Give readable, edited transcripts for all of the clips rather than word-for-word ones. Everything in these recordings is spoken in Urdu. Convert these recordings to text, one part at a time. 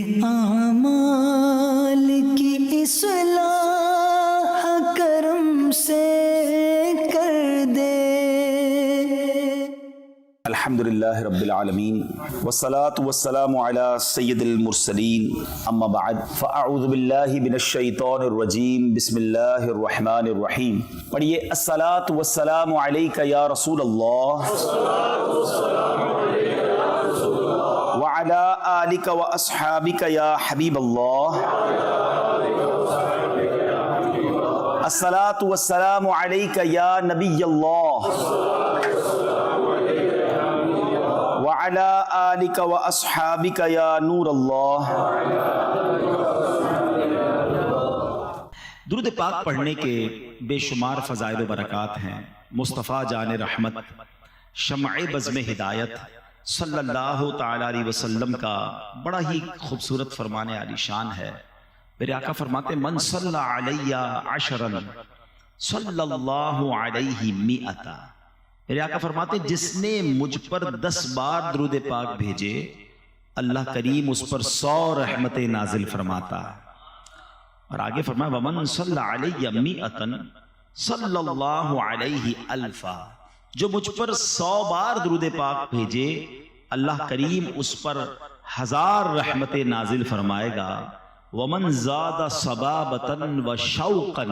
اعمال کی اصلاح کرم سے کر دے۔ الحمدللہ رب العالمین والصلاة والسلام علی سید المرسلین، اما بعد فاعوذ باللہ من الشیطان الرجیم، بسم اللہ الرحمن الرحیم۔ پڑھیے الصلاة والسلام علیک یا رسول اللہ وعلی آلک واصحابک یا حبیب اللہ۔ الصلاة والسلام علیک یا نبی اللہ وعلی آلک واصحابک یا نور اللہ۔ درود پاک پڑھنے کے بے شمار فضائل و برکات ہیں۔ مصطفیٰ جان رحمت، شمع بزم ہدایت صلی اللہ تعالی علیہ وسلم کا بڑا ہی خوبصورت فرمان عالی شان ہے۔ میرے آقا فرماتے ہیں من صلی علی عشرا صلی اللہ علیہ مئتا۔ میرے آقا فرماتے ہیں جس نے مجھ پر 10 بار درود پاک بھیجے، اللہ کریم اس پر 100 رحمتیں نازل فرماتا ہے۔ اور آگے فرمایا ومن صلی علی مئتا صلی اللہ علیہ الفا۔ جو مجھ پر 100 بار درود پاک بھیجے، اللہ کریم اس پر 1000 رحمتیں نازل فرمائے گا۔ ومن زاد صبابتا وشوقا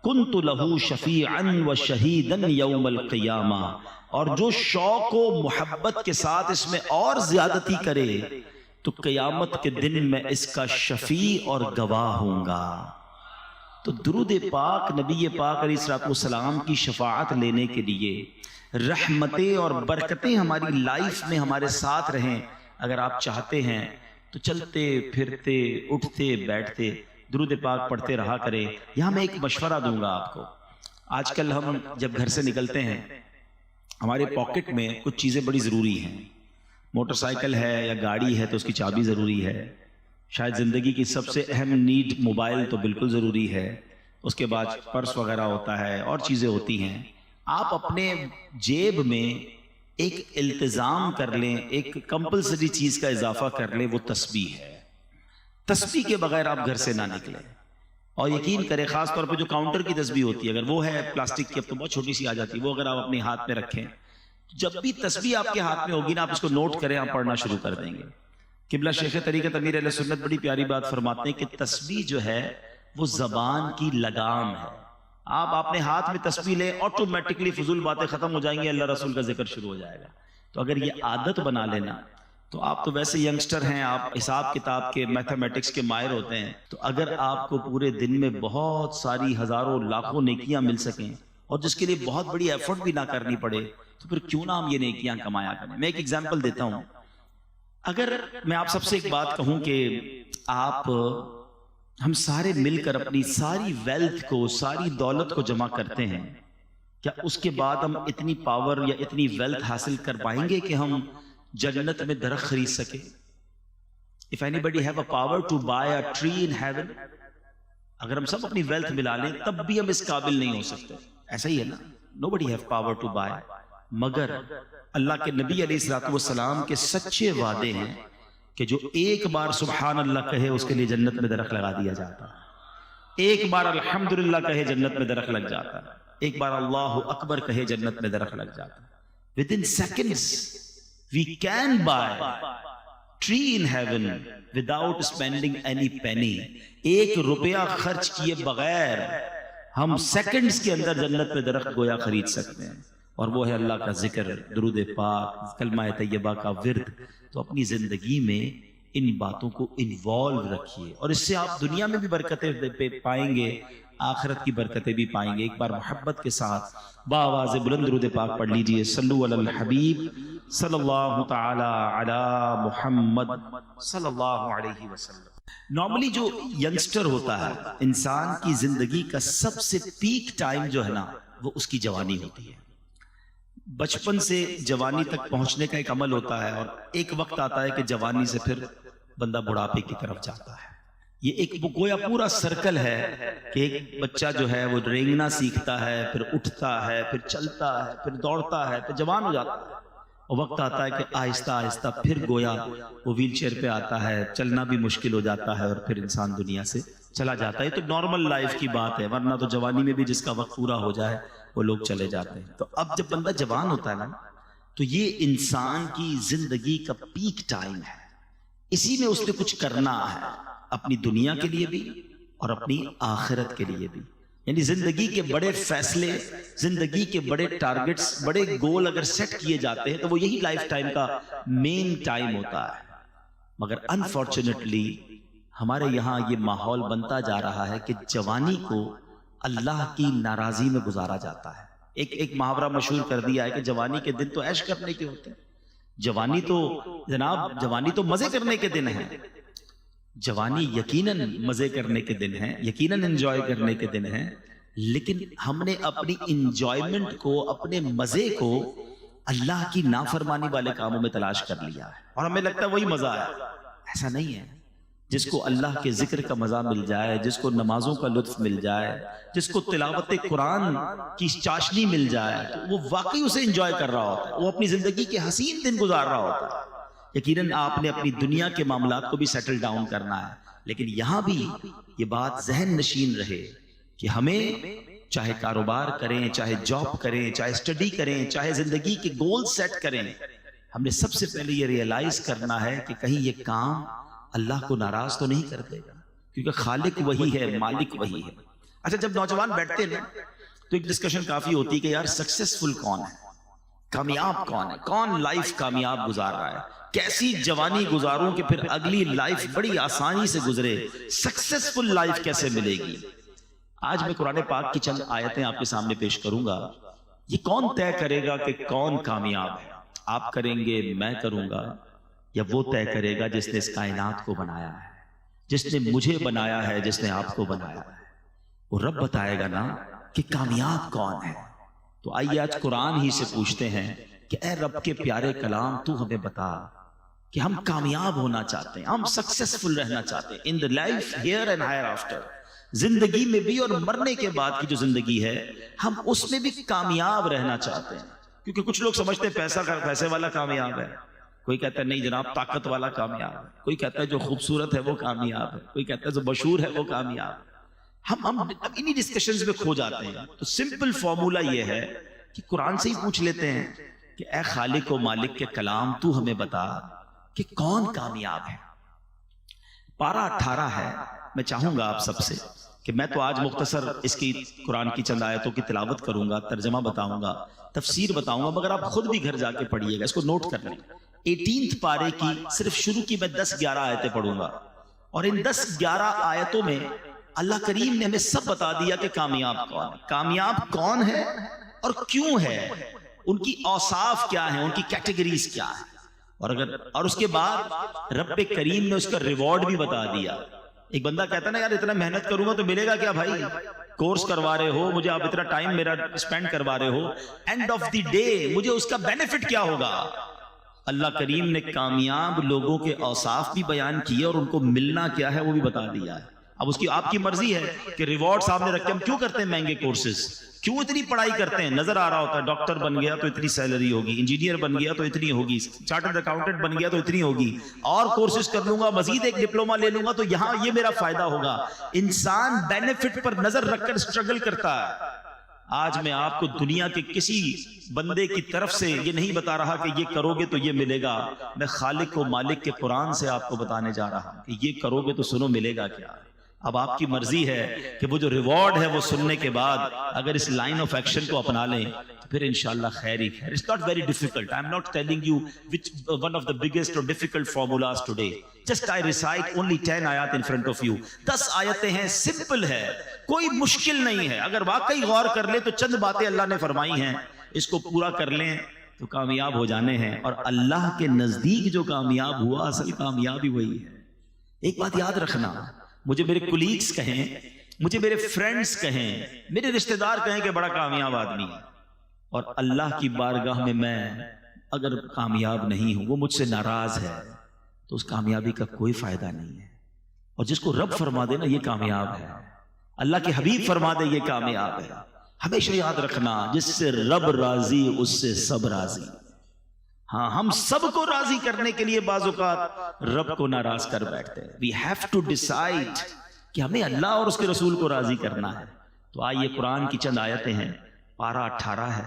کنت لہو شفیعا وشہیدا یوم القیامہ۔ اور جو شوق و محبت کے ساتھ اس میں اور زیادتی کرے تو قیامت کے دن میں اس کا شفیع اور گواہ ہوں گا۔ تو درود پاک نبی پاک علیہ السلام کی شفاعت لینے کے لیے رحمتیں اور برکتیں ہماری لائف میں ہمارے ساتھ رہیں۔ اگر آپ چاہتے ہیں تو چلتے پھرتے اٹھتے بیٹھتے درود پاک پڑھتے رہا کریں۔ یہاں میں ایک مشورہ دوں گا آپ کو۔ آج کل ہم جب گھر سے نکلتے ہیں ہمارے پاکٹ میں کچھ چیزیں بڑی ضروری ہیں۔ موٹر سائیکل ہے یا گاڑی ہے تو اس کی چابی ضروری ہے۔ شاید زندگی کی سب سے اہم نیڈ موبائل تو بالکل ضروری ہے۔ اس کے بعد پرس وغیرہ ہوتا ہے اور چیزیں ہوتی ہیں۔ آپ اپنے جیب میں ایک التزام کر لیں، ایک کمپلسری چیز کا اضافہ کر لیں، وہ تسبیح ہے۔ تسبیح کے بغیر آپ گھر سے نہ نکلیں۔ اور یقین کریں خاص طور پہ جو کاؤنٹر کی تسبیح ہوتی ہے، اگر وہ ہے پلاسٹک کی، اب تو بہت چھوٹی سی آ جاتی ہے، وہ اگر آپ اپنے ہاتھ میں رکھیں، جب بھی تسبیح آپ کے ہاتھ میں ہوگی نا، آپ اس کو نوٹ کریں، آپ پڑھنا شروع کر دیں گے۔ قبلہ شیخ طریقت امیر اہل سنت بڑی پیاری بات فرماتے ہیں کہ تسبیح جو ہے وہ زبان کی لگام ہے۔ آپ اپنے ہاتھ میں تسبیح لیں، آٹومیٹکلی فضول باتیں ختم ہو جائیں گی، اللہ رسول کا ذکر شروع ہو جائے گا۔ تو اگر یہ عادت بنا لینا، تو آپ تو ویسے ینگسٹر ہیں، آپ حساب کتاب کے میتھمیٹکس کے ماہر ہوتے ہیں، تو اگر آپ کو پورے دن میں بہت ساری ہزاروں لاکھوں نیکیاں مل سکیں اور جس کے لیے بہت بڑی ایفرٹ بھی نہ کرنی پڑے، تو پھر کیوں نہ ہم یہ نیکیاں کمایا کریں۔ میں ایک ایگزامپل دیتا ہوں۔ اگر میں آپ سب سے ایک بات کہوں کہ ہم سارے مل کر اپنی ساری ویلتھ کو، ساری دولت کو جمع کرتے ہیں، کیا اس کے بعد ہم اتنی پاور یا اتنی ویلتھ حاصل کر پائیں گے کہ ہم جنت میں درخت خرید سکے؟ If anybody have a power to buy a tree in heaven، اگر ہم سب اپنی ویلتھ ملا لیں تب بھی ہم اس قابل نہیں ہو سکتے۔ ایسا ہی ہے نا، nobody have power to buy، مگر اللہ کے نبی علیہ السلام کے سچے وعدے ہیں کہ جو ایک بار سبحان اللہ کہے اس کے لیے جنت میں درخت لگا دیا جاتا ہے، ایک بار الحمدللہ کہے جنت میں درخت لگ جاتا ہے، ایک بار اللہ اکبر کہے جنت میں درخت لگ جاتا ہے۔ Within seconds we can buy tree in heaven without spending any penny۔ 1 روپیہ خرچ کیے بغیر ہم سیکنڈز کے اندر جنت میں درخت گویا خرید سکتے ہیں۔ اور وہ ہے اللہ کا ذکر، درود پاک، کلمہ طیبہ کا ورد۔ تو اپنی زندگی میں ان باتوں کو انوالو رکھیے، اور اس سے آپ دنیا میں بھی برکتیں پائیں گے، آخرت کی برکتیں بھی پائیں گے۔ ایک بار محبت کے ساتھ بآواز بلند درود پاک پڑھ لیجئے، صلو علی الحبیب صلی اللہ تعالی علی محمد صلی اللہ علیہ وسلم۔ نارملی جو ینگسٹر ہوتا ہے، انسان کی زندگی کا سب سے پیک ٹائم جو ہے نا، وہ اس کی جوانی ہوتی ہے۔ بچپن سے جوانی تک پہنچنے کا ایک عمل ہوتا ہے، اور ایک وقت آتا ہے کہ جوانی سے پھر بندہ بڑھاپے کی طرف جاتا ہے۔ یہ ایک گویا پورا سرکل ہے کہ ایک بچہ جو ہے وہ رینگنا سیکھتا ہے، پھر اٹھتا ہے، پھر چلتا ہے، پھر دوڑتا ہے، پھر جوان ہو جاتا ہے۔ اور وقت آتا ہے کہ آہستہ آہستہ پھر گویا وہ ویل چیئر پہ آتا ہے، چلنا بھی مشکل ہو جاتا ہے اور پھر انسان دنیا سے چلا جاتا ہے. یہ تو نارمل لائف کی بات ہے، ورنہ تو جوانی میں بھی جس کا وقت پورا ہو جائے وہ لوگ چلے جاتے ہیں. تو اب جب بندہ جوان ہوتا ہے نا تو یہ انسان کی زندگی کا پیک ٹائم ہے، اسی میں اس نے کچھ کرنا ہے اپنی دنیا کے لیے بھی اور اپنی آخرت کے لیے بھی. یعنی زندگی کے بڑے فیصلے، زندگی کے بڑے ٹارگٹس، بڑے گول اگر سیٹ کیے جاتے ہیں تو وہ یہی لائف ٹائم کا مین ٹائم ہوتا ہے. مگر انفارچونیٹلی ہمارے یہاں یہ ماحول بنتا جا رہا ہے کہ جوانی کو اللہ کی ناراضی میں گزارا جاتا ہے. ایک محاورہ مشہور کر دیا ہے کہ جوانی کے دن تو عیش کرنے کے ہوتے ہیں. جوانی تو جناب، جوانی تو مزے کرنے کے دن ہیں. جوانی یقیناً مزے کرنے کے دن ہیں، یقیناً انجوائے کرنے کے دن ہیں، لیکن ہم نے اپنی انجوائمنٹ کو، اپنے مزے کو اللہ کی نافرمانی والے کاموں میں تلاش کر لیا ہے اور ہمیں لگتا ہے وہی مزہ ہے. ایسا نہیں ہے. جس کو اللہ کے ذکر کا مزہ مل جائے، جس کو نمازوں کا لطف مل جائے، جس کو تلاوت قرآن کی چاشنی مل جائے تو وہ واقعی اسے انجوائے کر رہا ہوتا ہے، وہ اپنی زندگی کے حسین دن گزار رہا ہوتا ہے. یقیناً آپ نے اپنی دنیا کے معاملات کو بھی سیٹل ڈاؤن کرنا ہے، لیکن یہاں بھی یہ بات ذہن نشین رہے کہ ہمیں چاہے کاروبار کریں، چاہے جاب کریں، چاہے اسٹڈی کریں، چاہے زندگی کے گول سیٹ کریں، ہم نے سب سے پہلے یہ ریئلائز کرنا ہے کہ کہیں یہ کام اللہ کو ناراض تو نہیں کر دے گا، کیونکہ خالق وہی ہے، مالک وہی ہے. اچھا، جب نوجوان بیٹھتے ہیں تو ایک ڈسکشن کافی ہوتی ہے کہ یار سکسیسفل کون ہے، کامیاب کون ہے، کون لائف کامیاب گزار رہا ہے، کیسی جوانی گزاروں کہ پھر اگلی لائف بڑی آسانی سے گزرے، سکسیسفل لائف کیسے ملے گی. آج میں قرآن پاک کی چند آیتیں آپ کے سامنے پیش کروں گا. یہ کون طے کرے گا کہ کون کامیاب ہے؟ آپ کریں گے، میں کروں گا، یا وہ طے کرے گا جس نے اس کائنات کو بنایا ہے، جس نے مجھے بنایا ہے، جس نے آپ کو بنایا ہے. وہ رب بتائے گا نا کہ کامیاب کون ہے. تو آئیے آج قرآن ہی سے پوچھتے ہیں کہ اے رب کے پیارے کلام، تو ہمیں بتا کہ ہم کامیاب ہونا چاہتے ہیں، ہم سکسیسفل رہنا چاہتے ہیں in the life here and hereafter, زندگی میں بھی اور مرنے کے بعد کی جو زندگی ہے ہم اس میں بھی کامیاب رہنا چاہتے ہیں. کیونکہ کچھ لوگ سمجھتے ہیں پیسے والا کامیاب ہے، کوئی کہتا ہے نہیں جناب طاقت والا کامیاب ہے، کوئی کہتا ہے جو خوبصورت ہے وہ کامیاب ہے، کوئی کہتا ہے جو مشہور ہے وہ کامیاب ہے. ہم انہی ڈسکشنز میں کھو جاتے ہیں. تو سمپل فارمولا یہ ہے کہ قرآن سے ہی پوچھ لیتے ہیں کہ اے خالق و مالک کے کلام، تو ہمیں بتا کہ کون کامیاب ہے. پارہ 18 ہے. میں چاہوں گا آپ سب سے کہ میں تو آج مختصر اس کی قرآن کی چند آیتوں کی تلاوت کروں گا، ترجمہ بتاؤں گا، تفسیر بتاؤں گا، مگر آپ خود بھی گھر جا کے پڑھیے گا، اس کو نوٹ کر لیں. 18 پارے کی صرف شروع کی میں 10-11 آیتیں پڑھوں گا، اور ان 10-11 آیتوں میں اللہ کریم نے ہمیں سب بتا دیا کہ کامیاب کون ہے، کامیاب کون ہے اور کیوں ہے، ان کی اوصاف کیا ہیں، ان کی کیٹیگریز کیا ہیں. اور اس کے بعد رب کریم نے اس کا ریوارڈ بھی بتا دیا. ایک بندہ کہتا ہے نا یار اتنا محنت کروں گا تو ملے گا کیا بھائی، کورس کروا رہے ہو مجھے، آپ اتنا ٹائم میرا اسپینڈ کروا رہے ہو، اینڈ آف دی ڈے مجھے اس کا بینیفٹ کیا ہوگا. اللہ کریم نے کامیاب لوگوں کے اوصاف بھی بیان کیے اور ان کو ملنا کیا ہے وہ بھی بتا دیا ہے. اب اس کی آپ کی مرضی ہے کہ ریوارڈ سامنے رکھ کے ہم کیوں کرتے ہیں مہنگے کورسز، کیوں اتنی پڑھائی کرتے ہیں. نظر آ رہا ہوتا ہے ڈاکٹر بن گیا تو اتنی سیلری ہوگی، انجینئر بن گیا تو اتنی ہوگی، چارٹرڈ اکاؤنٹنٹ بن گیا تو اتنی ہوگی، اور کورسز کر لوں گا، مزید ایک ڈپلوما لے لوں گا تو یہاں یہ میرا فائدہ ہوگا. انسان بینیفٹ پر نظر رکھ کر اسٹرگل کرتا ہے. آج میں آپ کو دنیا کے کسی بندے کی طرف سے یہ نہیں بتا رہا کہ یہ کرو گے تو یہ ملے گا. میں خالق و مالک کے قرآن سے آپ کو بتانے جا رہا ہوں کہ یہ کرو گے تو سنو ملے گا کیا. اب آپ کی مرضی ہے کہ وہ جو ریوارڈ ہے وہ سننے کے بعد اگر اس لائن آف ایکشن کو اپنا لیں تو پھر انشاءاللہ خیر ہی خیر. It's not very difficult. I'm not telling you which one of the biggest or difficult formulas today. Just I recite only 10 آیات in front of you. 10 آیتیں ہیں، سمپل ہے، کوئی مشکل نہیں ہے. اگر واقعی غور کر لیں تو چند باتیں اللہ نے فرمائی ہیں، اس کو پورا کر لیں تو کامیاب ہو جانے ہیں. اور اللہ کے نزدیک جو کامیاب ہوا اصل کامیابی وہی ہے. ایک بات یاد رکھنا، مجھے میرے کولیگز کہیں، مجھے میرے فرینڈز کہیں، میرے رشتہ دار کہیں کہ بڑا کامیاب آدمی ہے، اور اللہ کی بارگاہ میں اگر کامیاب نہیں ہوں، وہ مجھ سے ناراض ہے، تو اس کامیابی کا کوئی فائدہ نہیں ہے. اور جس کو رب فرما دے نا یہ کامیاب ہے، اللہ کے حبیب فرما دے یہ کامیاب ہے. ہمیشہ یاد رکھنا، جس سے رب راضی اس سے سب راضی. ہاں ہم سب کو راضی کرنے کے لیے بعض اوقات رب کو ناراض کر بیٹھتے ہیں. We have to decide کہ ہمیں اللہ اور اس کے رسول کو راضی کرنا ہے. تو آئیے قرآن کی چند آیتیں ہیں. پارہ 18 ہے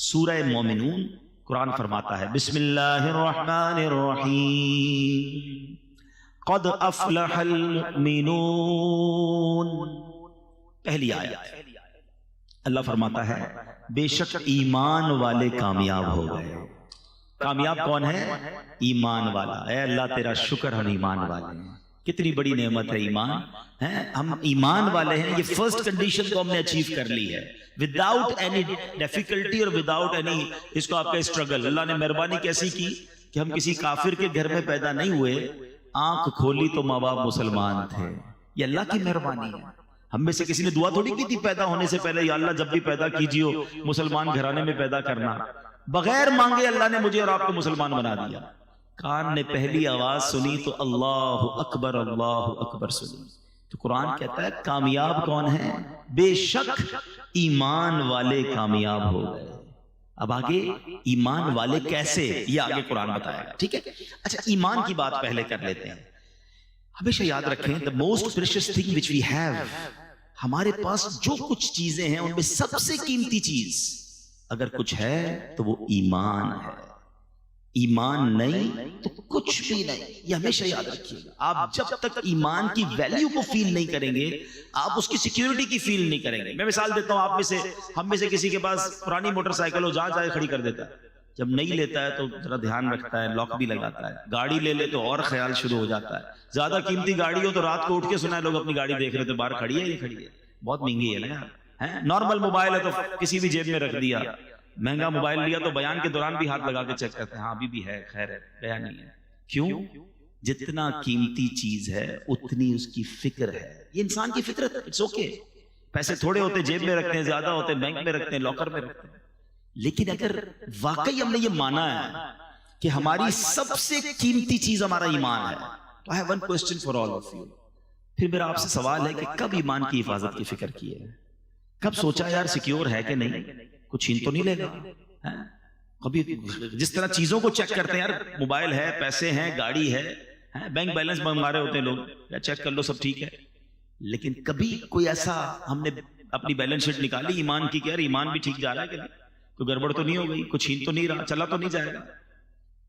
سورہ مومنون. قرآن فرماتا ہے بسم اللہ الرحمن الرحیم قد افلح المؤمنون. پہلی آیت اللہ فرماتا ہے بے شک ایمان والے کامیاب ہو گئے. کامیاب کون ہے؟ ایمان والا. اے اللہ تیرا شکر ہم ایمان والے ہیں. کتنی بڑی نعمت ہے ایمان. ہم ایمان والے ہیں. یہ فرسٹ کنڈیشن کو ہم نے اچیو کر لی ہے وداؤٹ اینی ڈیفیکلٹی اور وداؤٹ اینی اس کو آپ کا اسٹرگل. اللہ نے مہربانی کیسی کی کہ ہم کسی کافر کے گھر میں پیدا نہیں ہوئے. آنکھ کھولی تو ماں باپ مسلمان تھے. یہ اللہ کی مہربانی ہے. ہم میں سے کسی نے دعا تھوڑی کی تھی پیدا ہونے سے پہلے یا اللہ جب بھی پیدا کیجیے مسلمان گھرانے میں پیدا کرنا. بغیر مانگے اللہ نے مجھے اور آپ کو مسلمان بنا دیا. کان نے پہلی آواز سنی تو اللہ اکبر سنی. تو قرآن کہتا ہے کامیاب کون ہے؟ بے شک ایمان والے کامیاب ہو گئے. اب آگے ایمان والے کیسے یہ آگے قرآن بتائے گا. ٹھیک ہے. اچھا ایمان کی بات پہلے کر لیتے ہیں. ہمیشہ یاد رکھیں the most precious thing which we have, ہمارے پاس جو کچھ چیزیں ہیں ان میں سب سے قیمتی چیز اگر کچھ ہے تو وہ ایمان ہے. ایمان نہیں تو کچھ بھی نہیں. یہ ہمیشہ یاد رکھیے گا. آپ جب تک ایمان کی ویلیو کو فیل نہیں کریں گے آپ اس کی سیکیورٹی کی فیل نہیں کریں گے. میں مثال دیتا ہوں. آپ میں سے ہم میں سے کسی کے پاس پرانی موٹر سائیکل ہو جہاں چاہے کھڑی کر دیتا ہے. جب نہیں لیتا ہے تو ذرا دھیان رکھتا ہے لاک بھی لگاتا ہے. گاڑی لے لے تو اور خیال شروع ہو جاتا ہے. زیادہ قیمتی گاڑی ہو تو رات کو اٹھ کے سنا ہے لوگ اپنی گاڑی دیکھ رہے تھے باہر کھڑی ہے یہ کھڑی ہے بہت مہنگی ہے نا. نارمل موبائل ہے تو کسی بھی جیب میں رکھ دیا. مہنگا موبائل لیا تو بیان کے دوران بھی ہاتھ لگا کے چیک کرتے ہیں ہاں ابھی بھی ہے خیر ہے گیا نہیں ہے. کیوں؟ جتنا قیمتی چیز ہے اتنی اس کی فکر ہے. یہ انسان کی فطرت ہے. It's okay. پیسے تھوڑے ہوتے جیب میں رکھتے ہیں زیادہ ہوتے بینک میں رکھتے ہیں لاکر میں رکھتے ہیں. لیکن اگر واقعی ہم نے یہ مانا ہے کہ ہماری سب سے قیمتی چیز ہمارا ایمان ہے تو I have one question for all of you. پھر میرا آپ سے سوال ہے کہ کب ایمان کی حفاظت کی فکر کی ہے؟ کب سوچا یار سیکیور ہے کہ نہیں کچھ چھین تو نہیں لے گا؟ کبھی جس طرح چیزوں کو چیک کرتے ہیں یار موبائل ہے پیسے ہیں گاڑی ہے بینک بیلنس منگا رہے ہوتے ہیں لوگ یا چیک کر لو سب ٹھیک ہے. لیکن کبھی کوئی ایسا ہم نے اپنی بیلنس شیٹ نکالی ایمان کی کہ یار ایمان بھی ٹھیک جا رہا ہے کہ نہیں کوئی گڑبڑ تو نہیں ہو گئی کچھ چھین تو نہیں رہا چلا تو نہیں جائے گا.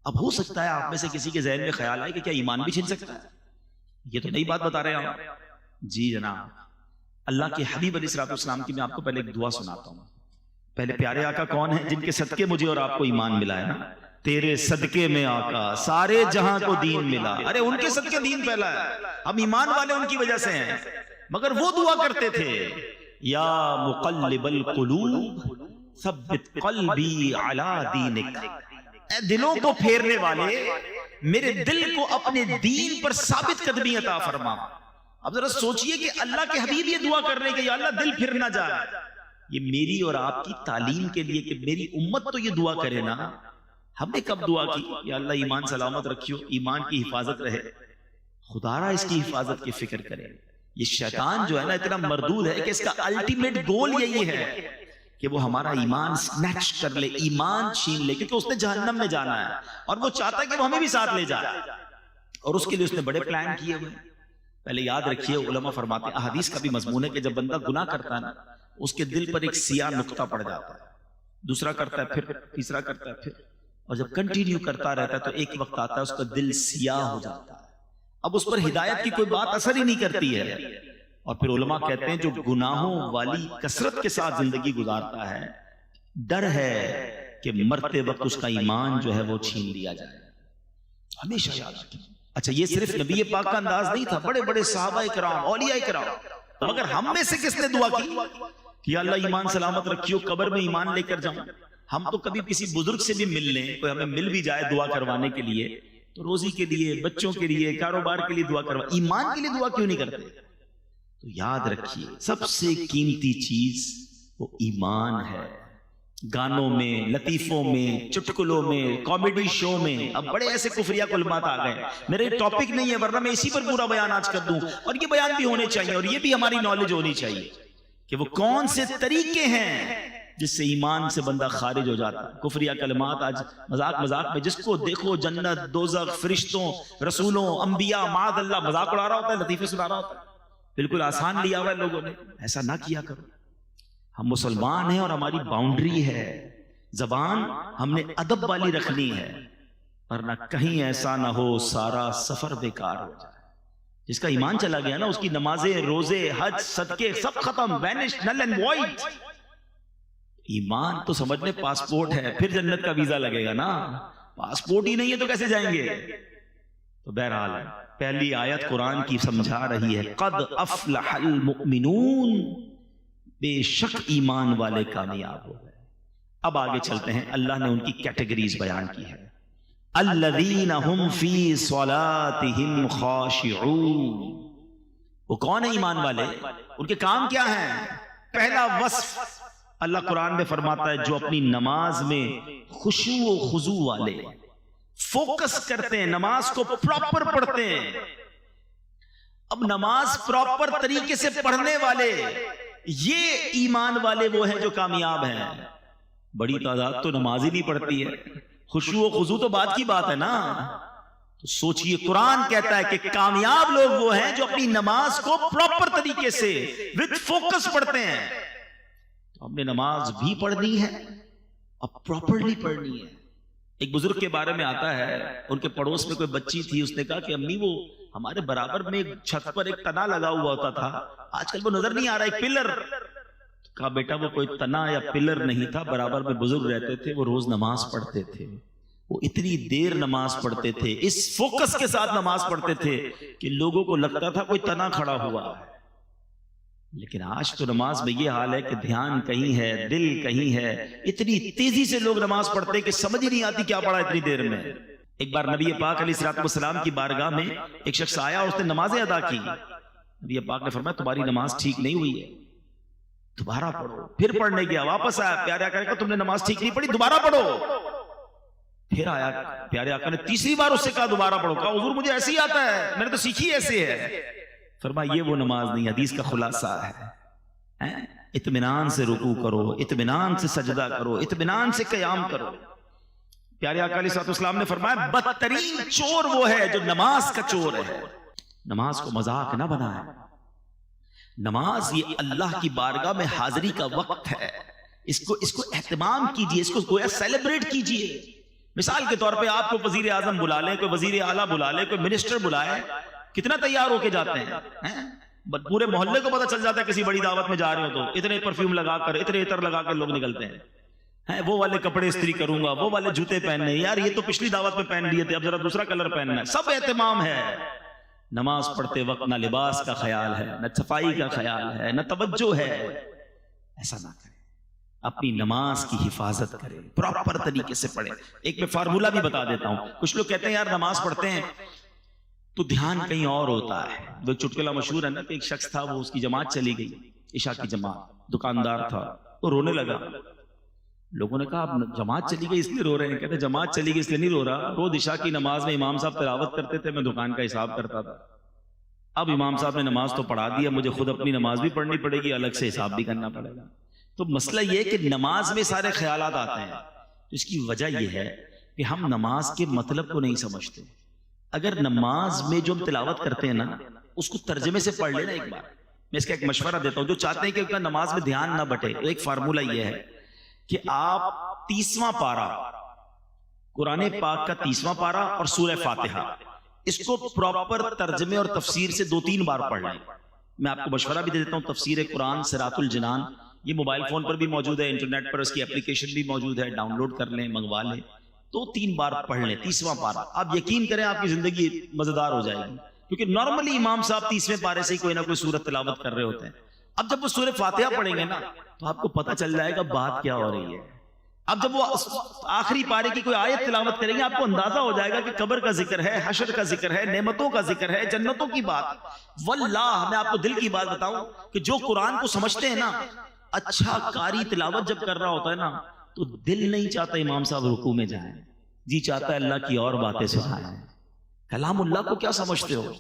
اب ہو سکتا ہے آپ میں سے کسی کے ذہن میں خیال آئے کہ کیا ایمان بھی چھین سکتا ہے. یہ تو نئی بات بتا رہے ہیں آپ. جی جناب. اللہ کے حبیب علیہ الصلوۃ والسلام کی میں آپ کو پہلے ایک دعا سناتا ہوں. پہلے پیارے آقا کون ہیں جن کے صدقے مجھے اور آپ کو ایمان ملا ہے نا. تیرے صدقے میں آقا سارے جہاں کو دین ملا. ارے ان کے صدقے دین پھیلا ہے. ہم ایمان والے ان کی وجہ سے ہیں. مگر وہ دعا کرتے تھے یا مقلب القلوب ثبت قلبی علی دینک. اے دلوں کو پھیرنے والے میرے دل کو اپنے دین پر ثابت قدمی عطا فرما. اب ذرا سوچئے کہ اللہ کے حبیب یہ دعا کر رہے ہیں کہ یا اللہ دل پھر نہ جائے. یہ میری اور آپ کی تعلیم کے لیے کہ میری امت تو یہ دعا کرے نا. ہم نے کب دعا کی یا اللہ ایمان سلامت رکھیو ایمان کی حفاظت رہے. خدا را اس کی حفاظت کی فکر کرے. یہ شیطان جو ہے نا اتنا مردود ہے کہ اس کا الٹیمیٹ گول یہی ہے کہ وہ ہمارا ایمان سنیچ کر لے ایمان چھین لے کیونکہ اس نے جہنم میں جانا ہے اور وہ چاہتا ہے کہ وہ ہمیں بھی ساتھ لے جائے اور اس کے لیے اس نے بڑے پلان کیے ہوئے. پہلے یاد رکھیے علماء فرماتے ہیں احادیث کا بھی مضمون ہے کہ جب بندہ گناہ کرتا ہے نا اس کے دل پر ایک سیاہ نقطہ پڑ جاتا ہے. دوسرا کرتا ہے پھر تیسرا کرتا ہے پھر اور جب کنٹینیو کرتا رہتا ہے تو ایک وقت آتا ہے اس کا دل سیاہ ہو جاتا ہے. اب اس پر ہدایت کی کوئی بات اثر ہی نہیں کرتی ہے. اور پھر علماء کہتے ہیں جو گناہوں والی کثرت کے ساتھ زندگی گزارتا ہے ڈر ہے کہ مرتے وقت اس کا ایمان جو ہے وہ چھین لیا جائے. ہمیشہ یاد رکھیں. اچھا یہ صرف نبی پاک کا انداز نہیں تھا. بڑے بڑے صحابہ کرام اولیاء کرام مگر ہم میں سے کس نے دعا کی کہ اللہ ایمان سلامت رکھیو قبر میں ایمان لے کر جاؤں. ہم تو کبھی کسی بزرگ سے بھی مل لیں کوئی ہمیں مل بھی جائے دعا کروانے کے لیے تو روزی کے لیے بچوں کے لیے کاروبار کے لیے دعا کروا ایمان کے لیے دعا کیوں نہیں کرتے. تو یاد رکھیے سب سے قیمتی چیز وہ ایمان ہے. گانوں میں لطیفوں میں چٹکلوں میں کامیڈی شو میں اب بڑے ایسے کفریہ کلمات آ گئے. میرے ٹاپک نہیں ہے ورنہ میں اسی پر پورا بیان آج کر دوں اور یہ بیان بھی ہونے چاہیے اور یہ بھی ہماری نالج ہونی چاہیے کہ وہ کون سے طریقے ہیں جس سے ایمان سے بندہ خارج ہو جاتا ہے. کفریہ کلمات آج مذاق میں جس کو دیکھو جنت دوزخ فرشتوں رسولوں انبیاء معاذ اللہ مذاق اڑا رہا ہوتا ہے, لطیفے سنا رہا ہوتا ہے. بالکل آسان لیا ہوا ہے لوگوں نے. ایسا نہ کیا کرو. ہم مسلمان ہیں اور ہماری باؤنڈری ہے, زبان ہم نے ادب والی رکھنی ہے, ورنہ کہیں ایسا نہ ہو سارا سفر بیکار ہو جائے. جس کا ایمان چلا گیا نا اس کی نمازیں روزے حج صدقے سب ختم, وینش نل اینڈ وائڈ. ایمان تو سمجھنے پاسپورٹ ہے, پھر جنت کا ویزا لگے گا نا. پاسپورٹ ہی نہیں ہے تو کیسے جائیں گے؟ تو بہرحال پہلی آیت قرآن کی سمجھا رہی ہے قد افلح المؤمنون, بے شک ایمان والے کامیاب ہو گئے. اب آگے چلتے ہیں. اللہ نے ان کی کیٹیگریز بیان کی ہے. الذین هم فی صلاتهم خاشعون, وہ کون ہے ایمان والے؟ ان کے کام کیا ہیں؟ پہلا وصف اللہ قرآن میں فرماتا ہے جو اپنی نماز میں خشوع و خضوع والے, فوکس کرتے ہیں, نماز کو پراپر پڑھتے ہیں. اب نماز پراپر طریقے سے پڑھنے والے, یہ ایمان والے وہ ہیں جو کامیاب ہیں. بڑی تعداد تو نماز ہی نہیں پڑھتی ہے. خشوع و خضوع تو بات کی بات ہے نا. تو سوچئے قرآن کہتا ہے کہ کامیاب لوگ وہ ہیں جو اپنی نماز کو پراپر طریقے سے وتھ فوکس پڑھتے ہیں. تو ہم نے نماز بھی پڑھنی ہے, اب پراپرلی پڑھنی ہے. ایک بزرگ کے بارے میں آتا ہے, ان کے پڑوس میں کوئی بچی تھی, اس نے کہا کہ امی وہ ہمارے برابر میں چھت پر ایک تنا لگا ہوا ہوتا تھا, آج کل وہ نظر نہیں آ رہا, ایک پلر. کہا بیٹا وہ کوئی تنا یا پلر نہیں تھا, برابر میں بزرگ رہتے تھے, وہ روز نماز پڑھتے تھے. وہ اتنی دیر نماز پڑھتے تھے, اس فوکس کے ساتھ نماز پڑھتے تھے کہ لوگوں کو لگتا تھا کوئی تنا کھڑا ہوا ہے. لیکن آج تو نماز میں یہ حال ہے کہ دھیان کہیں ہے, دل کہیں ہے. اتنی تیزی سے لوگ نماز پڑھتے ہیں کہ سمجھ ہی نہیں آتی کیا پڑھا اتنی دیر میں. ایک بار نبی پاک علیہ الصلوۃ والسلام کی بارگاہ میں ایک شخص آیا اور اس نے نمازیں ادا کی. نبی پاک نے فرمایا تمہاری نماز ٹھیک نہیں ہوئی ہے, دوبارہ پڑھو. پھر پڑھنے گیا, واپس آیا, پیارے آقا نے کہا تم نے نماز ٹھیک نہیں پڑھی, دوبارہ پڑھو. پھر آیا پیارے آقا نے تیسری بار اس سے کہا دوبارہ پڑھو. کہا حضور مجھے ایسے ہی آتا ہے, میں نے تو سیکھی ایسے ہے. فرمایا یہ وہ نماز نہیں. حدیث کا خلاصہ ہے اطمینان سے رکوع کرو, اطمینان سے سجدہ کرو, اطمینان سے قیام کرو. پیارے آقا علیہ السلام نے فرمایا بدترین چور وہ ہے جو نماز کا چور ہے. نماز کو مذاق نہ بنائے. نماز یہ اللہ کی بارگاہ میں حاضری کا وقت ہے. اس کو اہتمام کیجئے, اس کو گویا سیلیبریٹ کیجئے. مثال کے طور پہ آپ کو وزیر اعظم بلا لیں, کوئی وزیر اعلیٰ بلا لیں, کوئی منسٹر بلائے, کتنا تیار ہو کے جاتے ہیں. پورے محلے کو پتہ چل جاتا ہے کسی بڑی دعوت میں جا رہے ہو تو اتنے پرفیوم لگا کر, اتنے عطر لگا کر لوگ نکلتے ہیں. وہ والے کپڑے استری کروں گا, وہ والے جوتے پہننے, یار یہ تو پچھلی دعوت میں پہن لیے تھے, اب ذرا دوسرا کلر پہننا ہے. سب اہتمام ہے. نماز پڑھتے وقت نہ لباس کا خیال ہے, نہ صفائی کا خیال ہے, نہ توجہ ہے. ایسا نہ کریں. اپنی نماز کی حفاظت کریں, پراپر طریقے سے پڑھیں. ایک میں فارمولہ بھی بتا دیتا ہوں. کچھ لوگ کہتے ہیں یار نماز پڑھتے ہیں تو دھیان کہیں اور ہوتا ہے. وہ چٹکلا مشہور ہے نا کہ ایک شخص تھا, وہ اس کی جماعت چلی گئی, عشاء کی جماعت, دکاندار تھا, وہ رونے لگا. لوگوں نے کہا اب جماعت چلی گئی اس لیے رو رہے ہیں؟ کہتے جماعت چلی گئی اس لیے نہیں رو رہا, روز عشاء کی نماز میں امام صاحب تلاوت کرتے تھے, میں دکان کا حساب کرتا تھا. اب امام صاحب نے نماز تو پڑھا دیا, مجھے خود اپنی نماز بھی پڑھنی پڑے گی, الگ سے حساب بھی کرنا پڑے گا. تو مسئلہ یہ ہے کہ نماز میں سارے خیالات آتے ہیں. اس کی وجہ یہ ہے کہ ہم نماز کے مطلب کو نہیں سمجھتے. اگر نماز میں جو ہم تلاوت کرتے ہیں نا اس کو ترجمے سے پڑھ لینا ایک بار. میں اس کا ایک مشورہ دیتا ہوں جو چاہتے ہیں کہ نماز میں دھیان نہ بٹے. ایک فارمولہ یہ ہے کہ آپ 30واں پارہ, قرآن پاک کا 30واں پارہ اور سورہ فاتحہ, اس کو پراپر ترجمے اور تفسیر سے 2-3 بار پڑھ لیں. میں آپ کو مشورہ بھی دے دیتا ہوں. تفسیر قرآن صراط الجنان یہ موبائل فون پر بھی موجود ہے, انٹرنیٹ پر اس کی اپلیکیشن بھی موجود ہے, ڈاؤن لوڈ کر لیں, منگوا لیں. 2-3 بار پڑھ لیں 30واں پارہ. آپ یقین کریں آپ کی زندگی مزیدار ہو جائے گی, کیونکہ نارملی امام صاحب 30ویں پارے سے کوئی نہ کوئی سورت تلاوت کر رہے ہوتے ہیں. اب جب وہ سورہ فاتحہ پڑھیں گے نا تو آپ کو پتہ چل جائے گا بات کیا ہو رہی ہے. اب جب وہ آخری پارے کی کوئی آیت تلاوت کریں گے آپ کو اندازہ ہو جائے گا کہ قبر کا ذکر ہے, حشر کا ذکر ہے, نعمتوں کا ذکر ہے, جنتوں کی بات. واللہ میں آپ کو دل کی بات بتاؤں کہ جو قرآن کو سمجھتے ہیں نا, اچھا قاری تلاوت جب کر رہا ہوتا ہے نا تو دل نہیں چاہتا امام صاحب رکوع میں جائیں, جی چاہتا ہے اللہ کی اور باتیں سنائیں. کلام اللہ کو کیا سمجھتے ہو؟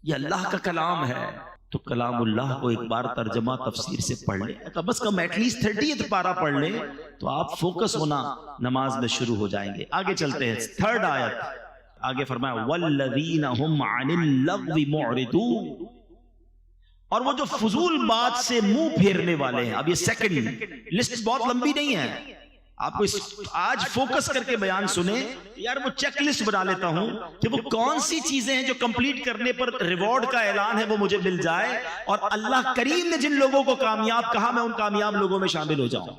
یہ اللہ کا کلام ہے. تو کلام اللہ کو ایک بار ترجمہ تفسیر سے پڑھ لیں، کم از کم ایٹ لیسٹ 30 پارہ پڑھ لیں تو آپ فوکس ہونا نماز میں شروع ہو جائیں گے۔ آگے چلتے ہیں، تھرڈ آیت آگے فرمایا وَالَّذِينَ هُمْ عَنِ اللَّغْوِ مُعْرِضُونَ، اور وہ جو فضول بات سے منہ پھیرنے والے ہیں۔ اب یہ سیکنڈ لسٹ بہت لمبی نہیں ہے، آپ کو آج فوکس کر کے بیان سنیں، یار وہ چیک لسٹ بنا لیتا ہوں کہ وہ کون سی چیزیں ہیں جو کمپلیٹ کرنے پر ریوارڈ کا اعلان ہے وہ مجھے مل جائے، اور اللہ کریم نے جن لوگوں کو کامیاب کہا میں ان کامیاب لوگوں میں شامل ہو جاؤں۔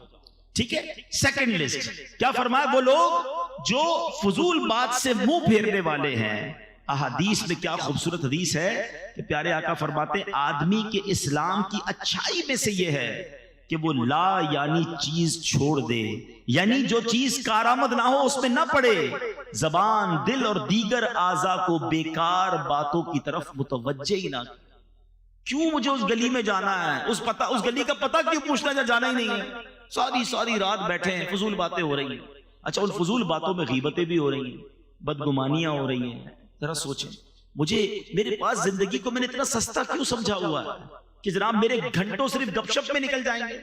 ٹھیک ہے، سیکنڈ لسٹ کیا فرمایا؟ وہ لوگ جو فضول بات سے منہ پھیرنے والے ہیں۔ احادیث میں کیا خوبصورت حدیث ہے کہ پیارے آقا فرماتے ہیں آدمی کے اسلام کی اچھائی میں سے یہ ہے کہ وہ لا یعنی چیز چھوڑ دے، یعنی جو چیز کارآمد نہ ہو اس میں نہ پڑے، زبان، دل اور دیگر اعضاء کو بیکار باتوں کی طرف متوجہ ہی نہ۔ کیوں مجھے اس گلی میں جانا ہے؟ اس گلی کا پتہ کیوں پوچھنا ہے؟ جانا ہی نہیں ہے، ساری رات بیٹھے ہیں، فضول باتیں ہو رہی ہیں۔ اچھا، ان فضول باتوں میں غیبتیں بھی ہو رہی ہیں، بدگمانیاں ہو رہی ہیں۔ ذرا سوچیں، میرے پاس زندگی کو میں نے اتنا سستا کیوں سمجھا ہوا ہے کہ جناب میرے گھنٹوں صرف گپ شپ میں نکل جائیں گے؟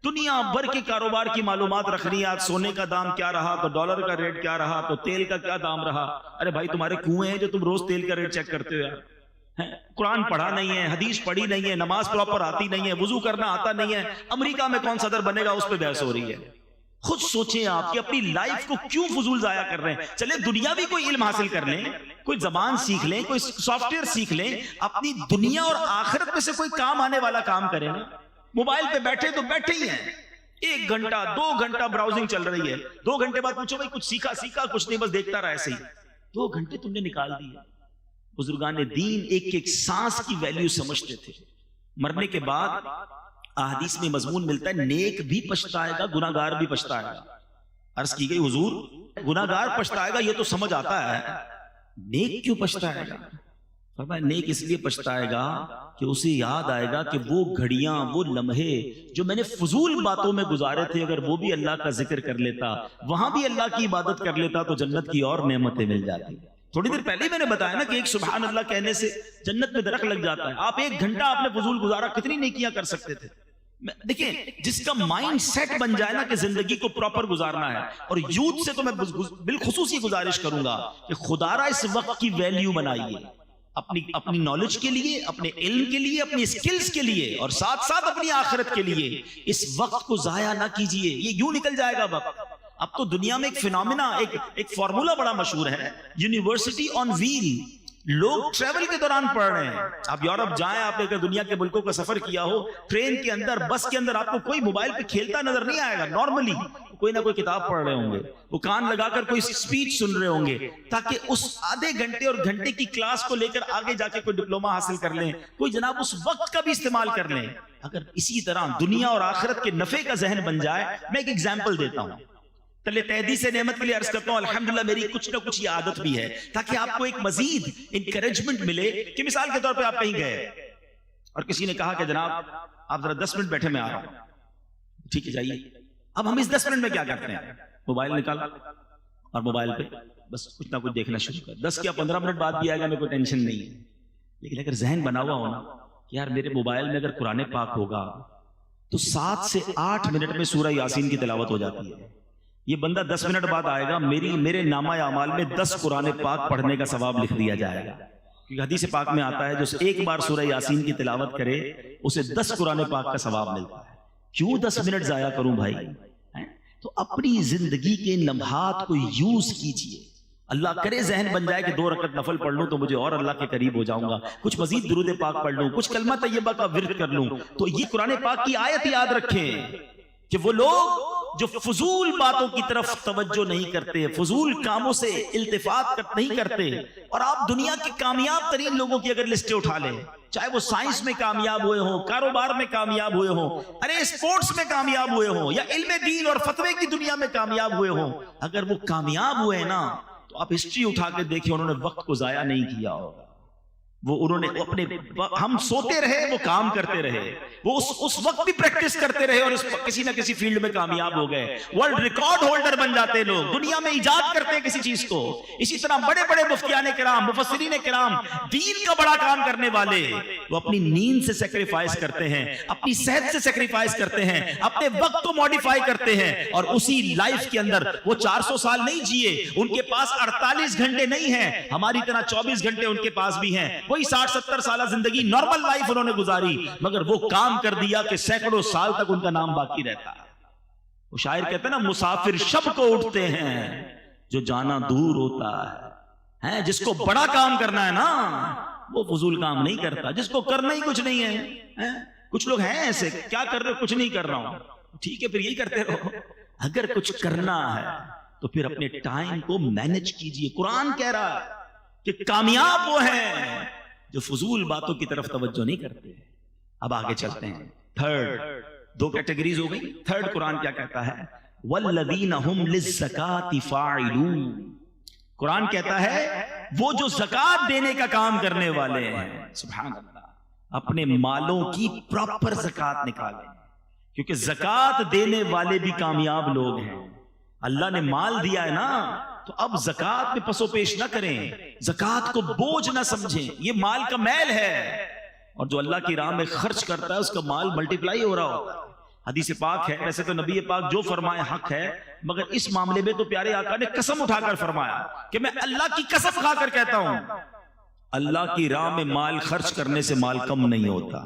دنیا بھر کے کاروبار کی معلومات رکھنی ہے، آج سونے کا دام کیا رہا، تو ڈالر کا ریٹ کیا رہا، تو تیل کا کیا دام رہا۔ ارے بھائی تمہارے کنویں ہیں جو تم روز تیل کا ریٹ چیک کرتے ہو یار؟ قرآن پڑھا نہیں ہے، حدیث پڑھی نہیں ہے، نماز پراپر آتی نہیں ہے، وضو کرنا آتا نہیں ہے، امریکہ میں کون صدر بنے گا اس پہ بحث ہو رہی ہے۔ خود سوچیں آپ کہ اپنی لائف کو کیوں فضول ضائع کر رہے ہیں؟ چلے دنیا بھی کوئی علم حاصل کر لیں، کوئی زبان سیکھ لیں، کوئی سافٹ ویئر سیکھ لیں، اپنی دنیا اور آخرت میں سے کوئی کام آنے والا کام کریں نا۔ موبائل پہ بیٹھے تو بیٹھے ہی ہیں، 1 گھنٹہ 2 گھنٹہ براؤزنگ چل رہی ہے، 2 گھنٹے بعد پوچھو بھائی کچھ سیکھا کچھ نہیں، بس دیکھتا رہا ایسے ہی۔ 2 گھنٹے تم نے نکال دیے۔ بزرگان دین ایک سانس کی ویلیو سمجھتے تھے۔ مرنے کے بعد احادیث میں مضمون ملتا ہے نیک بھی پچھتائے گا، گناہگار بھی پچھتائے گا۔ عرض کی گئی حضور گناہگار پچھتائے گا یہ تو سمجھ آتا ہے، نیک کیوں پچھتائے گا؟ فرمایا نیک اس لیے پچھتائے گا کہ اسے یاد آئے گا کہ وہ گھڑیاں، وہ لمحے جو میں نے فضول باتوں میں گزارے تھے، اگر وہ بھی اللہ کا ذکر کر لیتا، وہاں بھی اللہ کی عبادت کر لیتا تو جنت کی اور نعمتیں مل جاتی۔ تھوڑی دیر پہلے میں نے بتایا نا کہ ایک سبحان اللہ کہنے سے جنت میں درخت لگ جاتا ہے۔ آپ 1 گھنٹہ آپ نے فضول گزارا، کتنی نیکیاں کر سکتے تھے۔ دیکھیں جس کا مائنڈ سیٹ بن جائے نا کہ زندگی کو پراپر گزارنا ہے، اور یوتھ سے تو میں بالخصوص یہ گزارش کروں گا کہ خدا را اس وقت کی ویلیو بنائیے، اپنی نالج کے لیے، اپنے علم کے لیے، اپنی سکلز کے لیے، اور ساتھ ساتھ اپنی آخرت کے لیے۔ اس وقت کو ضائع نہ کیجئے، یہ یوں نکل جائے گا وقت۔ اب تو دنیا میں ایک فینومینا، ایک فارمولا بڑا مشہور ہے، یونیورسٹی آن ویل۔ لوگ ٹریول کے دوران پڑھ رہے ہیں۔ آپ یورپ جائیں، آپ اگر دنیا کے ملکوں کا سفر کیا ہو، ٹرین کے اندر، بس کے اندر، آپ کو کوئی موبائل پہ کھیلتا نظر نہیں آئے گا۔ نارملی کوئی نہ کوئی کتاب پڑھ رہے ہوں گے، وہ کان لگا کر کوئی سپیچ سن رہے ہوں گے، تاکہ اس آدھے گھنٹے اور گھنٹے کی کلاس کو لے کر آگے جا کے کوئی ڈپلوما حاصل کر لیں، کوئی جناب اس وقت کا بھی استعمال کر لیں۔ اگر اسی طرح دنیا اور آخرت کے نفع کا ذہن بن جائے، میں ایک ایگزامپل دیتا ہوں، تلے تحدیث نعمت کے لیے عرض کرتا ہوں الحمدللہ میری کچھ نہ کچھ یہ عادت بھی ہے، تاکہ آپ کو ایک مزید انکریجمنٹ ملے کہ مثال کے طور پہ آپ کہیں گئے اور کسی نے کہا کہ جناب آپ ذرا 10 منٹ بیٹھے، میں آ رہا ہوں۔ ٹھیک ہے جائیے۔ اب ہم اس 10 منٹ میں کیا کرتے ہیں؟ موبائل نکالا اور موبائل پہ بس کچھ نہ کچھ دیکھنا شروع کر۔ 10 یا 15 منٹ بعد بھی آئے گا، میں کوئی ٹینشن نہیں ہے۔ لیکن اگر ذہن بنا ہوا ہونا کہ یار میرے موبائل میں اگر قرآن پاک ہوگا تو 7 سے 8 منٹ میں سورہ یاسین کی تلاوت ہو جاتی ہے۔ یہ بندہ 10 منٹ بعد آئے گا، میرے نامہ اعمال میں 10 قرآن پاک پڑھنے کا ثواب لکھ دیا جائے گا، کیونکہ حدیث پاک میں آتا ہے جو ایک بار سورہ یاسین کی تلاوت کرے اسے 10 قرآن پاک کا ثواب ملتا ہے۔ کیوں 10 منٹ ضائع کروں بھائی؟ تو اپنی زندگی کے لمحات کو یوز کیجئے۔ اللہ کرے ذہن بن جائے کہ 2 رکعت نفل پڑھ لوں تو مجھے اور اللہ کے قریب ہو جاؤں گا، کچھ مزید درود پاک پڑھ لوں، کچھ کلمہ طیبہ کا ورد کر لوں، تو یہ قرآن پاک کی آیت یاد رکھیں کہ وہ لوگ جو فضول باتوں کی طرف توجہ نہیں کرتے، فضول کاموں سے التفات نہیں کرتے، اور آپ دنیا کے کامیاب ترین لوگوں کی اگر لسٹیں اٹھا لیں، چاہے وہ سائنس میں کامیاب ہوئے ہوں، کاروبار میں کامیاب ہوئے ہوں، ارے اسپورٹس میں کامیاب ہوئے ہوں، یا علم دین اور فتوے کی دنیا میں کامیاب ہوئے ہوں، اگر وہ کامیاب ہوئے نا تو آپ ہسٹری اٹھا کے دیکھیں انہوں نے وقت کو ضائع نہیں کیا ہوگا۔ انہوں نے اپنے ہم سوتے رہے، وہ کام کرتے رہے، وہ اس وقت بھی پریکٹس کرتے رہے اور کسی نہ کسی فیلڈ میں کامیاب ہو گئے، ورلڈ ریکارڈ ہولڈر بن جاتے ہیں لوگ، دنیا میں ایجاد کرتے ہیں کسی چیز کو۔ اسی طرح بڑے بڑے مفتیان کرام، مفسرین کرام، دین کا بڑا کام کرنے والے، وہ اپنی نیند سے سیکریفائز کرتے ہیں، اپنی صحت سے سیکریفائز کرتے ہیں، اپنے وقت کو ماڈیفائی کرتے ہیں، اور اسی لائف کے اندر وہ 400 سال نہیں جیے، ان کے پاس 48 گھنٹے نہیں ہیں، ہماری طرح 24 گھنٹے ان کے پاس بھی ہیں، وہی 60-70 سالہ زندگی نارمل لائف انہوں نے گزاری، مگر وہ کام کر دیا کہ سینکڑوں سال تک ان کا نام باقی رہتا ہے۔ وہ شاعر کہتے ہیں نا، مسافر شب کو اٹھتے ہیں جو جانا دور ہوتا ہے، جس کو بڑا کام کرنا ہے نا وہ فضول کام نہیں کرتا، جس کو کرنا ہی کچھ نہیں ہے۔ کچھ لوگ ہیں ایسے، کیا کر رہے ہو؟ کچھ نہیں کر رہا ہوں، ٹھیک ہے پھر یہی کرتے رہو۔ اگر کچھ کرنا ہے تو پھر اپنے ٹائم کو مینج کیجئے۔ قرآن کہہ رہا ہے کہ کامیاب وہ ہیں جو فضول باتوں کی طرف توجہ نہیں کرتے۔ اب آگے چلتے ہیں، تھرڈ، 2 کیٹیگریز ہو گئی، تھرڈ قرآن کیا کہتا ہے؟ وَالَّذِينَ هُمْ لِلزَّكَاةِ فَاعِلُونَ۔ قرآن کہتا ہے وہ جو زکوٰۃ دینے کا کام کرنے والے ہیں، سبحان اللہ، اپنے مالوں کی پراپر زکوٰۃ نکالیں، کیونکہ زکوٰۃ دینے والے بھی کامیاب لوگ ہیں۔ اللہ نے مال دیا ہے نا، تو اب زکوٰۃ میں پسو پیش نہ کریں، زکوٰۃ کو بوجھ نہ سمجھیں، یہ مال کا میل ہے، اور جو اللہ کی راہ میں خرچ کرتا ہے اس کا مال ملٹیپلائی ہو رہا ہوتا ہے۔ حدیث پاک ہے، ویسے تو نبی پاک جو فرمائے حق ہے، مگر اس معاملے میں تو پیارے آقا نے قسم اٹھا کر فرمایا کہ میں اللہ کی قسم کھا کر کہتا ہوں، اللہ کی راہ میں مال خرچ کرنے سے مال کم نہیں ہوتا۔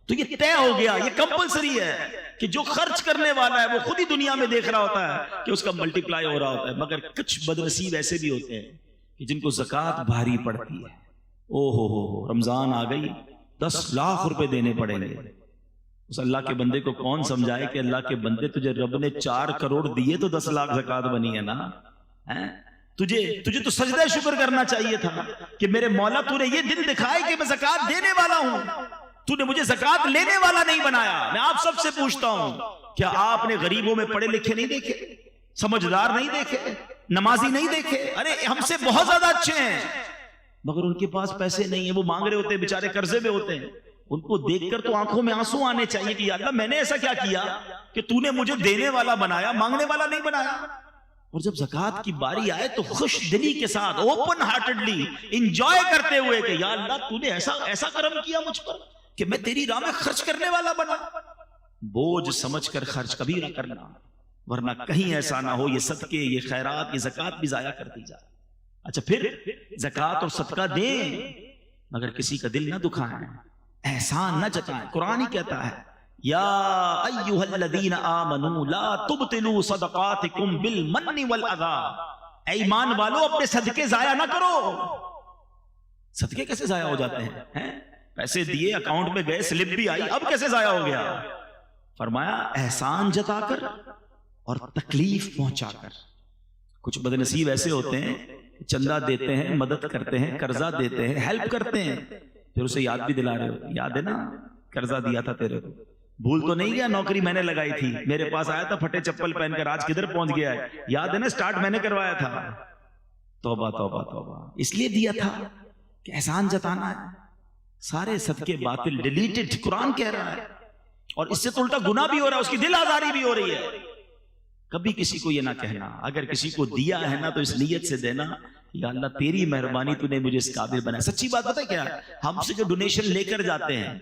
تو یہ طے ہو گیا، یہ کمپلسری ہے کہ جو خرچ کرنے والا ہے وہ خود ہی دنیا میں دیکھ رہا ہوتا ہے کہ اس کا ملٹیپلائی ہو رہا ہوتا ہے، مگر کچھ بدنصیب ایسے بھی ہوتے ہیں کہ جن کو زکوٰۃ بھاری پڑتی ہے۔ او ہو رمضان آ گئی، 10 لاکھ روپے دینے پڑیں گے۔ اس اللہ کے بندے کو کون سمجھائے کہ اللہ کے بندے تجھے رب نے 4 کروڑ دیے تو 10 لاکھ زکوٰۃ بنی ہے نا؟ تجھے تو سجدہ شکر کرنا چاہیے تھا کہ میرے مولا تو نے یہ دن دکھائے کہ میں زکوٰۃ دینے والا ہوں، تو نے مجھے زکوٰۃ لینے والا نہیں بنایا۔ میں آپ سب سے پوچھتا ہوں، کیا آپ نے غریبوں میں پڑھے لکھے نہیں دیکھے، سمجھدار نہیں دیکھے، نمازی نہیں دیکھے؟ ارے ہم سے بہت زیادہ اچھے ہیں، مگر ان کے پاس پیسے نہیں ہیں، وہ مانگ رہے ہوتے ہیں، بیچارے قرضے میں ہوتے ہیں۔ ان کو دیکھ کر تو آنکھوں میں آنسو آنے چاہیے کہ یا اللہ میں نے ایسا کیا کیا کہ تو نے مجھے دینے والا بنایا، مانگنے والا نہیں بنایا۔ اور جب زکوٰۃ کی باری آئے تو خوش دلی کے ساتھ، اوپن ہارٹڈلی انجوائے کرتے ہوئے کہ یا اللہ تو نے ایسا کرم کیا مجھ پر کہ میں تیری راہ میں خرچ کرنے والا بنا۔ بوجھ سمجھ کر خرچ کبھی نہ کرنا، ورنہ کہیں ایسا نہ ہو یہ صدقے، یہ خیرات، یہ زکوٰۃ بھی ضائع کر دی جائے۔ اچھا پھر زکوٰۃ اور صدقہ دیں مگر کسی کا دل نہ دکھائیں، احسان نہ جتائیں۔ قرآن ہی کہتا ہے یا ایھا الذین آمنوا لا تبطلوا صدقاتکم بالمن والاذی، اے ایمان والو اپنے صدقے ضائع نہ کرو۔ صدقے کیسے ضائع ہو جاتے ہیں؟ پیسے دیے، اکاؤنٹ میں گئے، سلپ بھی آئی، اب کیسے ضائع ہو گیا؟ فرمایا احسان جتا کر اور تکلیف پہنچا کر۔ کچھ بدنصیب ایسے ہوتے ہیں، چندہ دیتے ہیں، مدد کرتے ہیں، قرضہ دیتے ہیں، ہیلپ کرتے ہیں، پھر اسے یاد بھی دلا رہے ہو، یاد ہے نا قرضہ دیا تھا تیرے کو، بھول تو نہیں گیا؟ نوکری میں نے لگائی تھی، میرے پاس آیا تھا پھٹے چپل پہن کر، آج کدھر پہنچ گیا ہے؟ یاد ہے نا سٹارٹ میں نے کروایا تھا۔ توبہ توبہ توبہ، اس لیے دیا تھا کہ احسان جتانا ہے۔ سارے صدقے باطل، ڈیلیٹڈ، قرآن کہہ رہا ہے، اور اس سے تو الٹا گناہ بھی ہو رہا ہے، اس کی دل آزاری بھی ہو رہی ہے۔ کبھی کسی کو یہ نہ کہنا، اگر کسی کو دیا ہے نا تو اس نیت سے دینا یا اللہ تیری مہربانی تو نے مجھے اس قابل بنایا۔ سچی بات پتہ ہے کیا؟ ہم سے جو ڈونیشن لے کر جاتے ہیں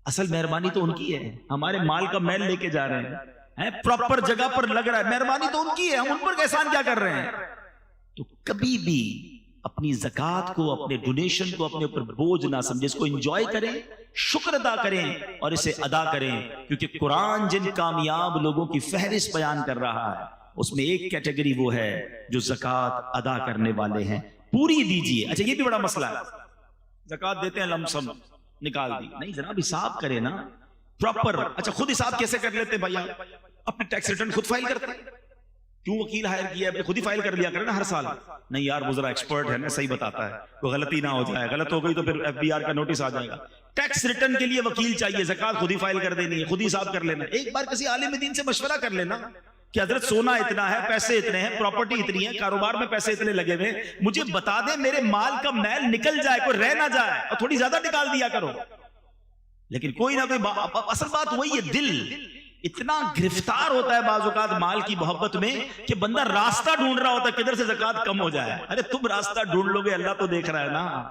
اصل مہربانی تو ان کی ہے، ہمارے مال کا میل لے کے جا رہے ہیں، پراپر جگہ پر لگ رہا ہے، مہربانی تو ان کی ہے، ہم ان پر احسان کیا کر رہے ہیں؟ تو کبھی بھی اپنی زکوٰۃ کو، اپنے ڈونیشن کو اپنے اوپر بوجھ نہ سمجھے، اس کو انجوائے کریں، شکر ادا کریں اور اسے ادا کریں، کیونکہ قرآن جن کامیاب لوگوں کی فہرست بیان کر رہا ہے اس میں ایک کیٹیگری وہ ہے جو زکوٰۃ ادا کرنے والے ہیں۔ پوری دیجئے۔ اچھا یہ بھی بڑا مسئلہ ہے، زکوٰۃ دیتے ہیں لم سم نکال دی، نہیں جناب حساب کرے نا پراپر۔ اچھا خود حساب کیسے کر لیتے بھیا؟ اپنے ٹیکس ریٹرن خود فائل کرتے ہیں، کیوں وکیل ہائر کیا ہے؟ خود ہی فائل کر لیا کرے نا ہر سال۔ نہیں یار وہ ذرا ایکسپرٹ ہے نا، صحیح بتاتا ہے، کوئی غلطی نہ ہو جائے، غلط ہو گئی تو پھر FBR کا نوٹس آ جائے گا۔ ٹیکس ریٹرن کے لیے وکیل چاہیے، زکوٰۃ خود ہی فائل کر دینی ہے، خود ہی حساب کر لینا۔ ایک بار کسی عالم دین سے مشورہ کر لینا کہ حضرت سونا اتنا ہے، پیسے اتنے ہیں، پراپرٹی اتنی ہے، کاروبار میں پیسے اتنے لگے ہوئے، مجھے بتا دیں میرے مال کا میل نکل جائے، کوئی رہ نہ جائے، اور تھوڑی زیادہ نکال دیا کرو۔ لیکن کوئی نہ کوئی اصل بات وہی ہے، دل اتنا گرفتار ہوتا ہے بعض اوقات مال کی محبت میں کہ بندہ راستہ ڈھونڈ رہا ہوتا ہے کدھر سے زکوٰۃ کم ہو جائے۔ ارے تم راستہ ڈھونڈ لو گے، اللہ تو دیکھ رہا ہے نا۔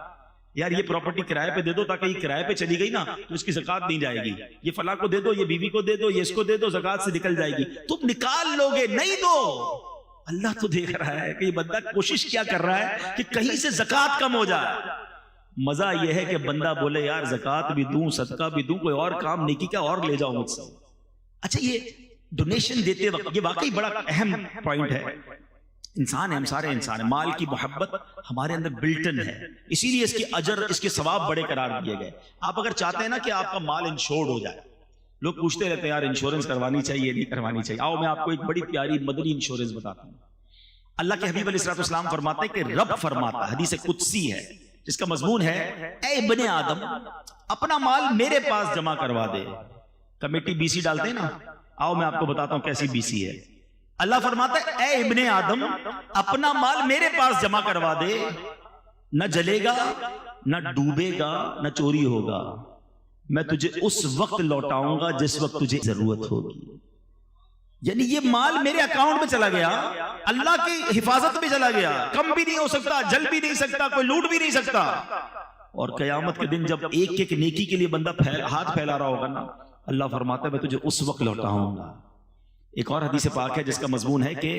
یار یہ پراپرٹی کرائے پہ دے دو تاکہ یہ کرائے پہ چلی گئی نا تو اس کی زکات نہیں جائے گی، یہ فلاں کو دے دو، یہ بیوی کو دے دو، یہ اس کو دے دو، زکات سے نکل جائے گی، تم نکال لو گے، نہیں دو۔ اللہ تو دیکھ رہا ہے کہ یہ بندہ کوشش کیا کر رہا ہے کہ کہیں سے زکات کم ہو جائے۔ مزہ یہ ہے کہ بندہ بولے یار زکات بھی دوں، صدقہ بھی دوں، کوئی اور کام نیکی کا اور لے جاؤ مجھ سے۔ اچھا یہ ڈونیشن دیتے وقت یہ واقعی بڑا اہم پوائنٹ ہے۔ انسان ہے، ہم سارے انسان ہیں، مال کی محبت ہمارے اندر بلٹن ہے، اسی لیے اس کے اجر، اس کے ثواب بڑے قرار دیے گئے۔ آپ اگر چاہتے ہیں نا کہ آپ کا مال انشورڈ ہو جائے، لوگ پوچھتے رہتے ہیں یار انشورنس کروانی چاہیے نہیں کروانی چاہیے، آؤ میں آپ کو ایک بڑی پیاری مدنی انشورنس بتاتا ہوں۔ اللہ کے حبیب علیہ السلام فرماتے ہیں کہ رب فرماتا، حدیث قدسی ہے جس کا مضمون ہے اے ابن آدم اپنا مال میرے پاس جمع کروا دے۔ کمیٹی بی سی ڈالتے ہیں نا، آؤ میں آپ کو بتاتا ہوں کیسی بی سی ہے۔ اللہ فرماتا ہے اے ابن آدم اپنا مال میرے پاس جمع کروا دے، نہ جلے گا، نہ ڈوبے گا، نہ چوری ہوگا، میں تجھے اس وقت لوٹاؤں گا جس وقت تجھے ضرورت ہوگی۔ یعنی یہ مال میرے اکاؤنٹ میں چلا گیا، اللہ کی حفاظت میں چلا گیا، کم بھی نہیں ہو سکتا، جل بھی نہیں سکتا، کوئی لوٹ بھی نہیں سکتا۔ اور قیامت کے دن جب ایک ایک نیکی کے لیے بندہ ہاتھ پھیلا رہا ہوگا نا، اللہ فرماتا ہے میں تجھے اس وقت لوٹاؤں گا۔ ایک اور حدیث پاک ہے جس کا مضمون ہے کہ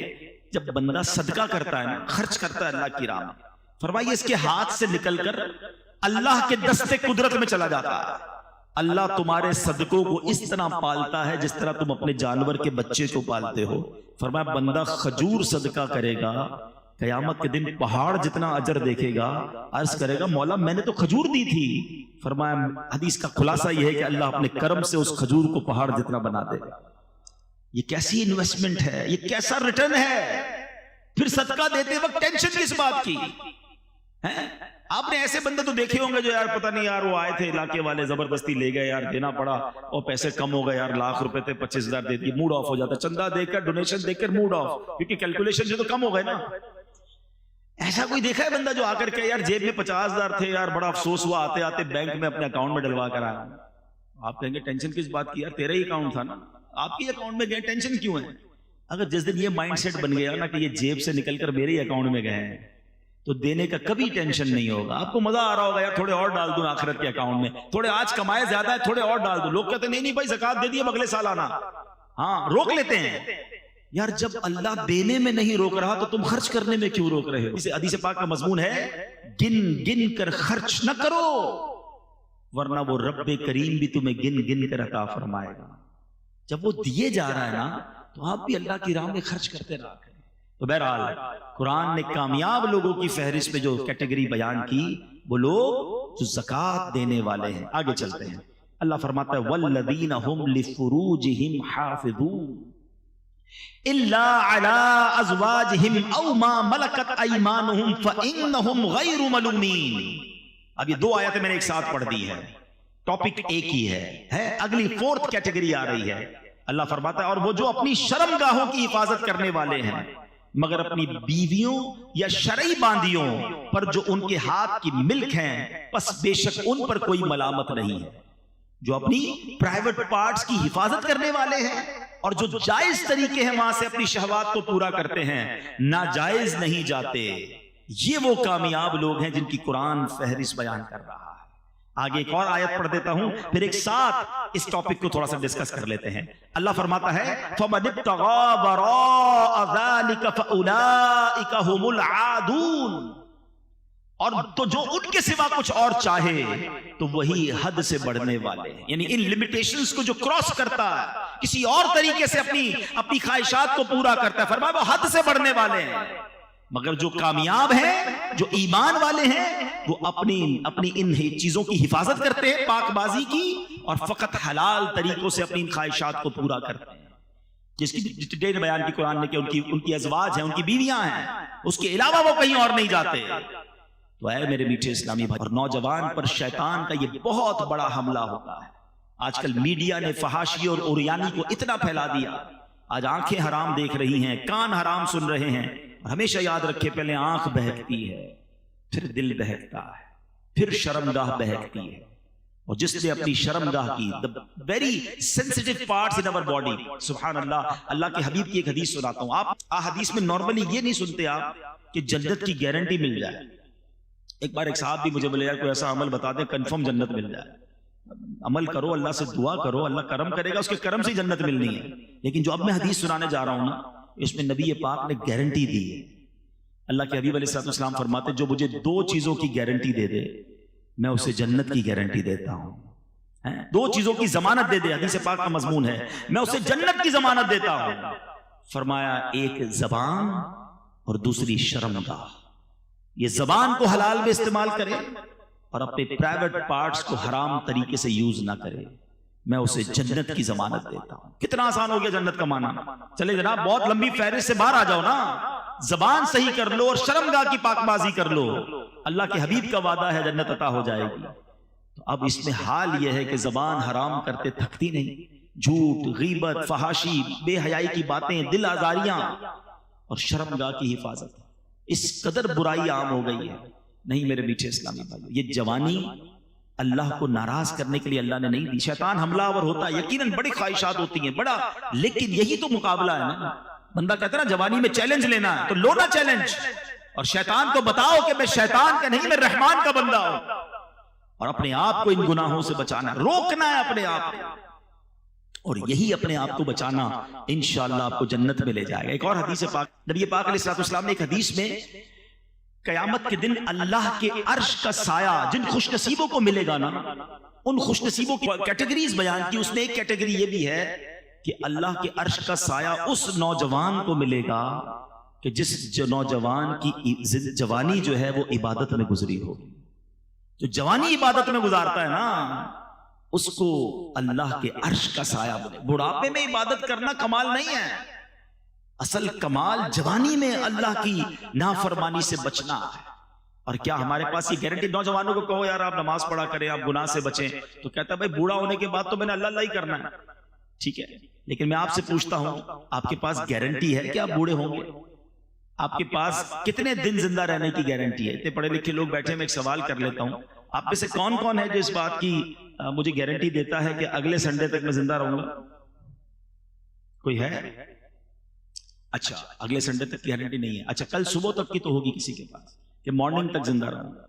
جب بندہ صدقہ کرتا ہے نا، خرچ کرتا ہے اللہ کی راہ میں، فرمائیے اس کے ہاتھ سے نکل کر اللہ کے دستے قدرت میں چلا جاتا ہے۔ اللہ تمہارے صدقوں کو اس طرح پالتا ہے جس طرح تم اپنے جانور کے بچے کو پالتے ہو۔ فرمایا بندہ کھجور صدقہ کرے گا، قیامت کے دن پہاڑ جتنا اجر دیکھے گا، عرض کرے گا مولا میں نے تو کھجور دی تھی۔ فرمایا حدیث کا خلاصہ یہ ہے کہ اللہ اپنے کرم سے اس کھجور کو پہاڑ جتنا بنا دے گا۔ یہ کیسی انویسٹمنٹ ہے، یہ کیسا ریٹرن ہے۔ پھر صدقہ دیتے وقت ٹینشن کس بات کی ہے؟ آپ نے ایسے بندے تو دیکھے ہوں گے جو یار پتہ نہیں یار وہ آئے تھے علاقے والے زبردستی لے گئے یار، دینا پڑا اور پیسے کم ہو گئے یار، لاکھ روپے تھے 25,000 دے دیے، موڈ آف ہو جاتا، چندہ دے کر ڈونیشن دے کر موڈ آف، کیونکہ کیلکولیشن سے تو کم ہو گئے نا۔ ایسا کوئی دیکھا ہے بندہ جو آ کر کے یار جیب میں 50,000 تھے یار، بڑا افسوس ہوا، آتے آتے بینک میں اپنے اکاؤنٹ میں ڈلوا کر آیا۔ آپ کہیں گے ٹینشن کس بات کی یار، تیرا ہی اکاؤنٹ تھا نا، آپ کے اکاؤنٹ میں گئے، ٹینشن کیوں ہے؟ اگر جس دن یہ مائنڈ سیٹ بن گیا نا کہ یہ جیب سے نکل کر میرے اکاؤنٹ میں گئے ہیں تو دینے کا کبھی ٹینشن نہیں ہوگا۔ آپ کو مزہ آ رہا ہوگا یار تھوڑے اور ڈال دوں آخرت کے اکاؤنٹ میں، تھوڑے آج کمائے زیادہ ہے تھوڑے اور ڈال دوں۔ لوگ کہتے ہیں نہیں نہیں بھائی زکات دے دیے اگلے سال آنا، ہاں روک لیتے ہیں یار۔ جب اللہ دینے میں نہیں روک رہا تو تم خرچ کرنے میں کیوں روک رہے ہو؟ اسے حدیث پاک کا مضمون ہے گن گن کر خرچ نہ کرو ورنہ وہ رب کریم بھی تمہیں گن گن کر عطا فرمائے گا۔ جب وہ دیے جا رہا ہے نا تو آپ بھی اللہ کی راہ میں خرچ کرتے رہا کریں۔ تو بہرحال قرآن نے کامیاب لوگوں کی فہرست میں جو کیٹیگری بیان کی وہ لوگ جو زکات دینے والے ہیں۔ آگے چلتے ہیں، اللہ فرماتا ہے والذین هم لفروجہم حافظون الا علی ازواجہم او ما ملکت ایمانہم فانہم غیر ملومین۔ اب یہ دو آیتیں میں نے ایک ساتھ پڑھ دی ہے، ٹاپک ایک ہی ہے، اگلی فورتھ کیٹیگری آ رہی ہے۔ اللہ فرماتا ہے اور وہ جو اپنی شرم گاہوں کی حفاظت کرنے والے ہیں مگر اپنی بیویوں یا شرعی باندیوں پر جو ان کے ہاتھ کی ملک ہیں پس بے شک ان پر کوئی ملامت نہیں ہے۔ جو اپنی پرائیویٹ پارٹس کی حفاظت کرنے والے ہیں اور جو جائز طریقے ہیں وہاں سے اپنی شہوات کو پورا کرتے ہیں، ناجائز نہیں جاتے، یہ وہ کامیاب لوگ ہیں جن کی قرآن فہرست بیان کر رہا ہے۔ آگے ایک اور آیت پڑھ دیتا ہوں پھر ایک ساتھ اس ٹاپک کو تھوڑا سا ڈسکس کر لیتے ہیں۔ اللہ فرماتا ہے فَمَنِ ابْتَغَىٰ وَرَاءَ ذَلِكَ فَأُولَٰئِكَ هُمُ الْعَادُونَ، اور تو جو ان کے سوا کچھ اور چاہے تو وہی حد سے بڑھنے والے ہیں، یعنی ان لمیٹیشنز کو جو کراس کرتا ہے کسی اور طریقے سے اپنی خواہشات کو پورا کرتا ہے، فرمایا وہ حد سے بڑھنے والے ہیں۔ مگر جو کامیاب ہیں، جو ایمان والے ہیں، وہ اپنی ان چیزوں کی حفاظت کرتے ہیں، پاک بازی کی، اور فقط حلال طریقوں سے اپنی خواہشات کو پورا کرتے ہیں۔ جس کی ڈیٹیل بیان کی قرآن نے کہ ان کی ازواج ہیں، ان کی بیویاں ہیں، اس کے علاوہ وہ کہیں اور نہیں جاتے۔ تو اے میرے میٹھے اسلامی بھائی، اور نوجوان پر شیطان کا یہ بہت بڑا حملہ ہوتا ہے۔ آج کل میڈیا نے فحاشی اور عریانی کو اتنا پھیلا دیا، آج آنکھیں حرام دیکھ رہی ہیں، کان حرام سن رہے ہیں۔ ہمیشہ یاد رکھے پہلے آنکھ بہکتی ہے، پھر دل بہکتا ہے، پھر شرمگاہ بہکتی ہے، اور جس نے اپنی شرمگاہ کی very sensitive parts in our body, سبحان اللہ، اللہ کے حبیب کی ایک حدیث سناتا ہوں۔ آپ حدیث میں نارملی یہ نہیں سنتے آپ کہ جنت کی گارنٹی مل جائے، ایک بار ایک صاحب بھی مجھے بولے یار کوئی ایسا عمل بتا دیں کنفرم جنت مل جائے. عمل کرو, اللہ سے دعا کرو, اللہ کرم کرے گا, اس کے کرم سے جنت ملنی ہے. لیکن جو اب میں حدیث سنانے جا رہا ہوں نا, اس میں نبی پاک نے گارنٹی دی ہے. اللہ کے حبیب علیہ السلام فرماتے جو مجھے 2 چیزوں کی گارنٹی دے دے میں اسے جنت کی گارنٹی دیتا ہوں. 2 چیزوں کی ضمانت دے دے, حدیث پاک کا مضمون ہے, میں اسے جنت کی ضمانت دیتا ہوں. فرمایا ایک زبان اور دوسری شرمگاہ. یہ زبان کو حلال میں استعمال کرے اور اپنے پرائیویٹ پارٹس کو حرام طریقے سے یوز نہ کرے, میں اسے جنت کی ضمانت دیتا ہوں. کتنا آسان ہو گیا جنت کا معنی. چلے جناب بہت لمبی فہرست سے باہر آ جاؤ نا. زبان صحیح کر لو اور شرمگاہ کی پاک بازی کر لو, اللہ کے حبیب کا وعدہ ہے جنت عطا ہو جائے گی. تو اب اس میں حال یہ ہے کہ زبان حرام کرتے تھکتی نہیں. جھوٹ, غیبت, فحاشی, بے حیائی کی باتیں, دل آزاریاں اور شرمگاہ کی حفاظت, اس قدر برائی عام ہو گئی ہے. نہیں میرے میٹھے اسلامی بھائیو, یہ جوانی اللہ کو ناراض کرنے کے لیے اللہ نے نہیں دی. شیطان حملہ آور ہوتا ہے, یقیناً بڑی خواہشات ہوتی ہیں بڑا, لیکن یہی تو مقابلہ ہے نا. بندہ کہتا ہے نا جوانی میں چیلنج لینا ہے تو لو نا چیلنج, اور شیطان کو بتاؤ کہ میں شیطان کا نہیں میں رحمان کا بندہ ہوں, اور اپنے آپ کو ان گناہوں سے بچانا, روکنا ہے اپنے آپ کو, اور یہی اپنے آپ کو بچانا انشاءاللہ آپ کو جنت میں لے جائے گا. ایک اور حدیث پاک, نبی پاک علیہ السلام نے ایک حدیث میں قیامت کے دن اللہ کے عرش کا سایہ جن خوش نصیبوں کو ملے گا نا, ان خوش نصیبوں کی کیٹیگریز بیان کی. اس میں ایک کیٹیگری یہ بھی ہے کہ اللہ کے عرش کا سایہ اس نوجوان کو ملے گا کہ جس نوجوان کی جوانی جو ہے وہ عبادت میں گزری ہو. جو جوانی عبادت میں گزارتا ہے نا اس کو اللہ کے عرش کا سایہ ملے. بڑھاپے میں عبادت کرنا کمال نہیں ہے, اصل کمال جوانی میں اللہ کی نافرمانی سے بچنا ہے. اور کیا ہمارے پاس یہ گارنٹی؟ نوجوانوں کو کہو یار آپ نماز پڑھا کریں, آپ گناہ سے بچیں, تو کہتا ہے بھائی بوڑھا ہونے کے بعد تو میں نے اللہ اللہ ہی کرنا ہے. ٹھیک ہے, لیکن میں آپ سے پوچھتا ہوں آپ کے پاس گارنٹی ہے کہ آپ بوڑھے ہوں گے؟ آپ کے پاس کتنے دن زندہ رہنے کی گارنٹی ہے؟ اتنے پڑھے لکھے لوگ بیٹھے, میں ایک سوال کر لیتا ہوں, آپ میں سے کون کون ہے جو اس بات کی مجھے گارنٹی دیتا ہے کہ اگلے سنڈے تک میں زندہ رہوں گا؟ کوئی ہے؟ اچھا اگلے سنڈے تک کی گارنٹی نہیں ہے. اچھا کل صبح تک کی تو ہوگی کسی کے پاس کہ مارننگ تک زندہ رہوں گا.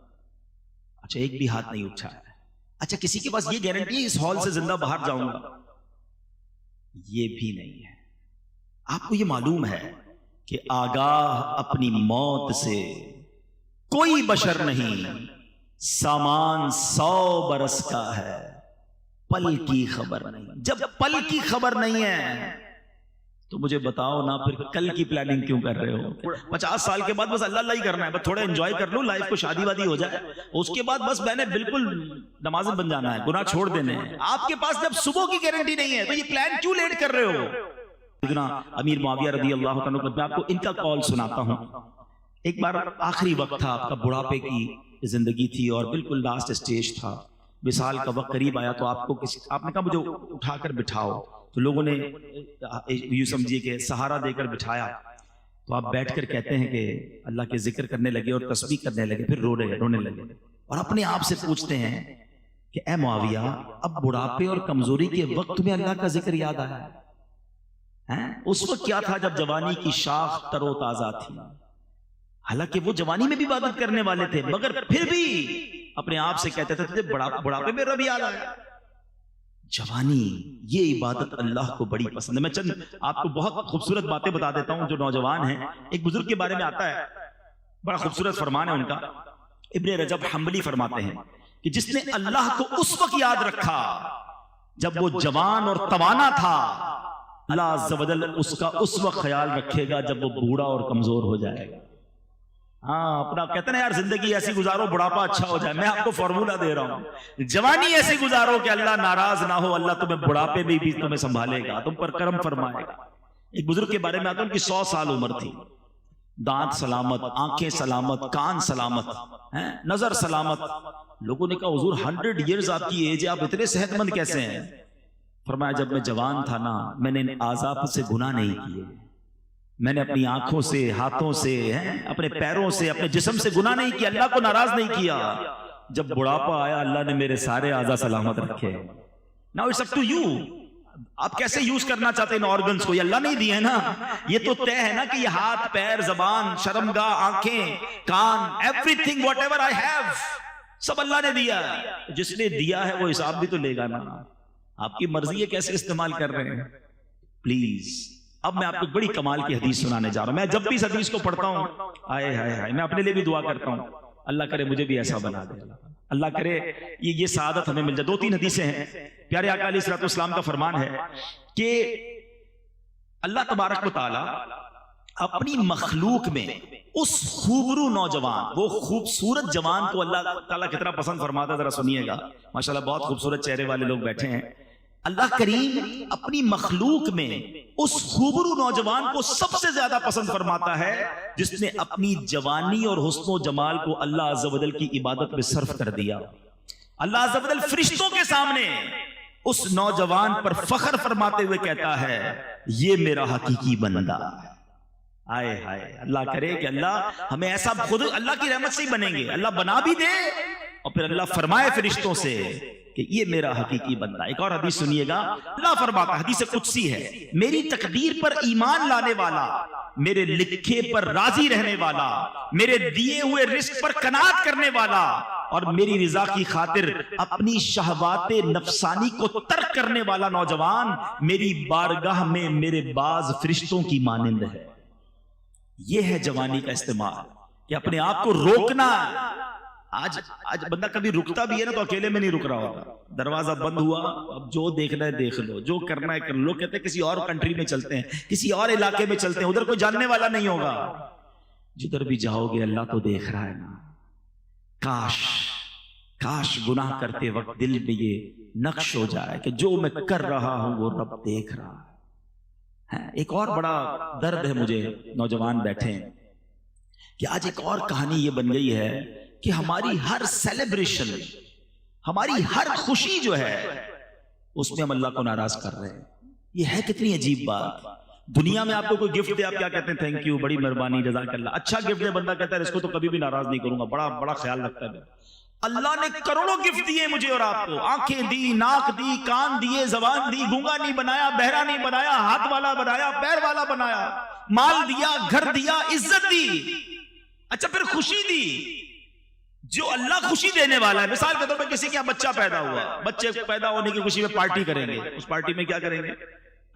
اچھا ایک بھی ہاتھ نہیں اٹھا ہے. اچھا کسی کے پاس یہ گارنٹی ہے اس ہال سے زندہ باہر جاؤں گا؟ یہ بھی نہیں ہے. آپ کو یہ معلوم ہے کہ آگاہ اپنی موت سے کوئی بشر نہیں, سامان 100 برس کا ہے, پل کی خبر نہیں. جب پل کی خبر نہیں ہے تو مجھے بتاؤ نا پھر کل کی پلاننگ کیوں کر رہے ہو؟ 50 سال کے بعد بس اللہ اللہ ہی کرنا ہے, بس تھوڑا انجوائے کر لو لائف کو, شادی وادی ہو جائے, اس کے بعد بس میں نے بالکل نمازیں بن جانا ہے, گناہ چھوڑ دینے ہیں. آپ کے پاس جب صبح کی گارنٹی نہیں ہے تو یہ پلان کیوں لیٹ کر رہے ہو؟ امیر معاویہ رضی اللہ عنہ, میں آپ کو ان کا قول سناتا ہوں. ایک بار آخری وقت تھا, آپ کا بڑھاپے کی زندگی تھی اور بالکل لاسٹ اسٹیج تھا, وصال کا وقت قریب آیا, تو آپ نے کہا مجھے اٹھا کر بٹھاؤ. تو لوگوں نے یوں سمجھیے کہ سہارا دے کر بٹھایا, تو آپ بیٹھ کر کہتے ہیں کہ اللہ کے ذکر کرنے لگے اور تسبیح کرنے لگے, پھر رونے لگے اور اپنے آپ سے پوچھتے ہیں کہ اے معاویہ اب بڑھاپے اور کمزوری کے وقت میں اللہ کا ذکر یاد آیا ہے؟ اس وقت کیا تھا جب جوانی کی شاخ تر و تازہ تھی, حالانکہ وہ جوانی میں بھی عبادت کرنے والے تھے, مگر پھر بھی اپنے آپ سے کہتے تھے بڑھاپے میں رب یاد آیا. جوانی یہ عبادت اللہ کو بڑی پسند ہے. میں چند آپ کو بہت خوبصورت باتیں بتا دیتا ہوں جو نوجوان ہیں. ایک بزرگ کے بارے میں آتا ہے, بڑا خوبصورت فرمان ہے ان کا. ابن رجب حنبلی فرماتے ہیں کہ جس نے اللہ کو اس وقت یاد رکھا جب وہ جوان اور توانا تھا, اللہ عز و جل اس کا اس وقت خیال رکھے گا جب وہ بوڑھا اور کمزور ہو جائے گا. ہاں اپنا کہتے ہیں یار زندگی ایسی گزارو بڑھاپا اچھا ہو جائے. میں آپ کو فارمولہ دے رہا ہوں, جوانی ایسی گزارو کہ اللہ ناراض نہ ہو, اللہ تمہیں بڑھاپے میں بھی تمہیں سنبھالے گا, تم پر کرم فرمائے گا. ایک بزرگ کے بارے میں آتا ہوں کہ 100 سال عمر تھی, دانت سلامت, آنکھیں سلامت, کان سلامت, نظر سلامت. لوگوں نے کہا حضور 100 ایئرز آپ کی ایج ہے, آپ اتنے صحت مند کیسے ہیں؟ فرمایا جب میں جوان تھا نا میں نے اعضاء سے گناہ نہیں کیے, میں نے اپنی آنکھوں سے, ہاتھوں سے, اپنے پیروں سے, اپنے جسم سے گناہ نہیں کیا, اللہ کو ناراض نہیں کیا. جب بڑھاپا آیا اللہ نے میرے سارے اعضاء سلامت رکھے. Now it's up to you. آپ کیسے یوز کرنا چاہتے ہیں ان آرگنز کو؟ یہ اللہ نہیں دیے نا، یہ تو طے ہے نا کہ یہ ہاتھ، پیر، زبان، شرمگاہ، آنکھیں، کان، everything whatever I have, سب اللہ نے دیا. جس نے دیا ہے وہ حساب بھی تو لے گا نا. آپ کی مرضی ہے کیسے استعمال کر رہے ہیں. پلیز اب میں آپ کو بڑی کمال کی حدیث سنانے جا رہا ہوں. میں جب بھی اس حدیث کو پڑھتا ہوں آئے ہائے ہائے، میں اپنے لیے بھی دعا کرتا ہوں اللہ کرے مجھے بھی ایسا بنا دے، اللہ کرے یہ سعادت ہمیں مل جائے. 2-3 حدیثیں ہیں. پیارے آقا علیہ الصلوۃ والسلام کا فرمان ہے کہ اللہ تبارک و تعالی اپنی مخلوق میں اس خوبرو نوجوان، وہ خوبصورت جوان کو اللہ تعالیٰ کتنا پسند فرماتا ہے، ذرا سنیے گا. ماشاءاللہ بہت خوبصورت چہرے والے لوگ بیٹھے ہیں. اللہ کریم اپنی مخلوق میں اس خوبرو نوجوان کو سب سے زیادہ پسند فرماتا ہے جس نے اپنی جوانی اور حسن و جمال کو اللہ عز و جل کی عبادت میں صرف کر دیا. اللہ عز و جل فرشتوں کے سامنے اس نوجوان پر فخر فرماتے ہوئے کہتا ہے یہ میرا حقیقی بندہ. آئے ہائے، اللہ کرے کہ اللہ ہمیں ایسا، خود اللہ کی رحمت سے ہی بنیں گے، اللہ بنا بھی دے اور پھر اللہ فرمائے فرشتوں سے کہ یہ میرا حقیقی بندہ. ایک اور حدیث سنیے گا. اللہ فرماتا، حدیث قدسی ہے، میری تقدیر پر ایمان لانے والا، میرے لکھے پر راضی رہنے والا، میرے دیے ہوئے رزق پر قناعت کرنے والا اور میری رضا کی خاطر اپنی شہوات نفسانی کو ترک کرنے والا نوجوان میری بارگاہ میں میرے باز فرشتوں کی مانند ہے. یہ ہے جوانی کا استعمال کہ اپنے آپ کو روکنا. آج بندہ کبھی رکتا بھی ہے نا تو اکیلے میں نہیں رک رہا ہوتا. دروازہ بند ہوا، اب جو دیکھنا ہے دیکھ لو، جو کرنا ہے کر لو. لوگ کہتے ہیں کسی اور کنٹری میں چلتے ہیں، کسی اور علاقے میں چلتے ہیں، ادھر کوئی جاننے والا نہیں ہوگا. جدھر بھی جاؤ گے اللہ تو دیکھ رہا ہے نا. کاش گناہ کرتے وقت دل میں یہ نقش ہو جائے کہ جو میں کر رہا ہوں وہ رب دیکھ رہا ہے. ایک اور بڑا درد ہے مجھے، نوجوان بیٹھے ہیں، کہ آج ایک اور کہانی یہ بن گئی ہے کہ ہماری ہر سیلیبریشن، ہماری ہر خوشی جو ہے اس میں ہم اللہ کو ناراض کر رہے ہیں. یہ ہے کتنی عجیب بات. دنیا میں آپ کو کوئی گفٹ دے، آپ کیا کہتے ہیں؟ تھینک یو، بڑی مہربانی، جزاک اللہ. اچھا گفٹ دے، بندہ کہتا ہے اس کو تو کبھی بھی ناراض نہیں کروں گا، بڑا خیال رکھتا ہے. اللہ نے کروڑوں گفٹ دیے مجھے اور آپ کو، آنکھیں دی، ناک دی، کان دیے، زبان دی، گونگا نہیں بنایا، بہرا نہیں بنایا، ہاتھ والا بنایا، پیر والا بنایا، مال دیا، گھر دیا، عزت دی. اچھا پھر خوشی دی. جو اللہ خوشی دینے والا ہے، مثال کے طور پہ کسی کے یہاں بچہ پیدا ہوا، بچے پیدا ہونے کی خوشی میں پارٹی کریں گے. اس پارٹی میں کیا کریں گے؟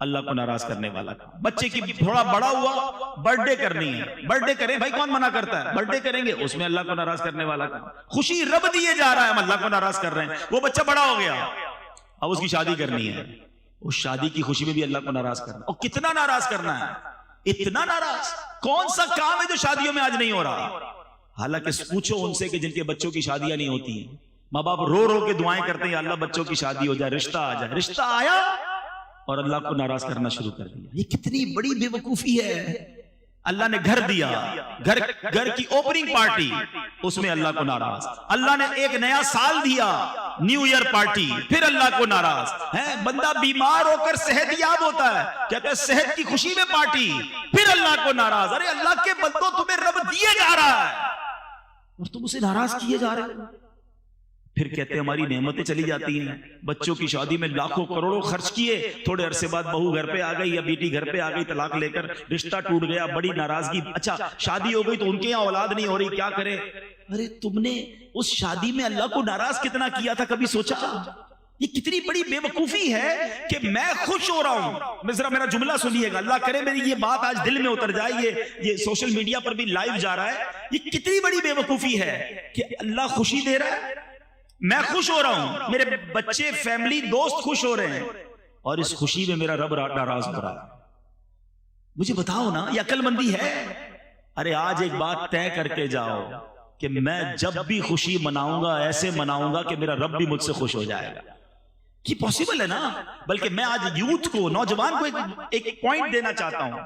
اللہ کو ناراض کرنے والا. بچے کی تھوڑا بڑا ہوا، برتھ ڈے کرنی ہے، برتھ ڈے کریں بھائی، کون منع کرتا ہے؟ برتھ ڈے کریں گے، اس میں اللہ کو ناراض کرنے والا. خوشی رب دیے جا رہا ہے، ہم اللہ کو ناراض کر رہے ہیں. وہ بچہ بڑا ہو گیا، اب اس کی شادی کرنی ہے، اس شادی کی خوشی میں بھی اللہ کو ناراض کرنا. اور کتنا ناراض کرنا ہے؟ اتنا ناراض. کون سا کام ہے جو شادیوں میں آج نہیں ہو رہا؟ حالانکہ پوچھو ان سے کہ جن کے بچوں کی شادیاں نہیں ہوتی ہیں، ماں باپ رو رو کے دعائیں کرتے ہیں اللہ بچوں کی شادی ہو جائے، رشتہ آ جائے. رشتہ آیا اور اللہ کو ناراض کرنا شروع کر دیا. یہ کتنی بڑی بے وقوفی ہے. اللہ نے گھر دیا، گھر کی اوپننگ پارٹی، اس میں اللہ کو ناراض. اللہ نے ایک نیا سال دیا، نیو ایئر پارٹی، پھر اللہ کو ناراض. بندہ بیمار ہو کر صحت یاب ہوتا ہے، کہتے ہیں صحت کی خوشی میں پارٹی، پھر اللہ کو ناراض. ارے اللہ کے بندوں تمہیں رب دیے جا رہا ہے اور تم اسے ناراض کیے جا رہے ہو. پھر کہتے ہیں ہماری نعمتیں چلی جاتی ہیں. بچوں کی شادی میں لاکھوں کروڑوں خرچ کیے، تھوڑے عرصے بعد بہو گھر پہ آ گئی یا بیٹی گھر پہ آ گئی، طلاق لے کر رشتہ ٹوٹ گیا، بڑی ناراضگی. اچھا شادی ہو گئی تو ان کے یہاں اولاد نہیں ہو رہی، کیا کرے؟ ارے تم نے اس شادی میں اللہ کو ناراض کتنا کیا تھا، کبھی سوچا؟ یہ کتنی بڑی بے وقوفی ہے کہ میں خوش ہو رہا ہوں. ذرا میرا جملہ سنیے گا، اللہ کرے میری یہ بات آج دل میں اتر جائے. یہ سوشل میڈیا پر بھی لائیو جا رہا ہے. یہ کتنی بڑی بے وقوفی ہے کہ اللہ خوشی دے رہا ہے، میں خوش ہو رہا ہوں، میرے بچے، فیملی، دوست خوش ہو رہے ہیں، اور اس خوشی میں میرا رب ناراض ہو رہا ہے. مجھے بتاؤ نا، یہ عقل مندی ہے؟ ارے آج ایک بات طے کر کے جاؤ کہ میں جب بھی خوشی مناؤں گا ایسے مناؤں گا کہ میرا رب بھی مجھ سے خوش ہو جائے گا. یہ پاسبل ہے نا؟ بلکہ میں آج یوتھ کو، نوجوان کو ایک پوائنٹ دینا چاہتا ہوں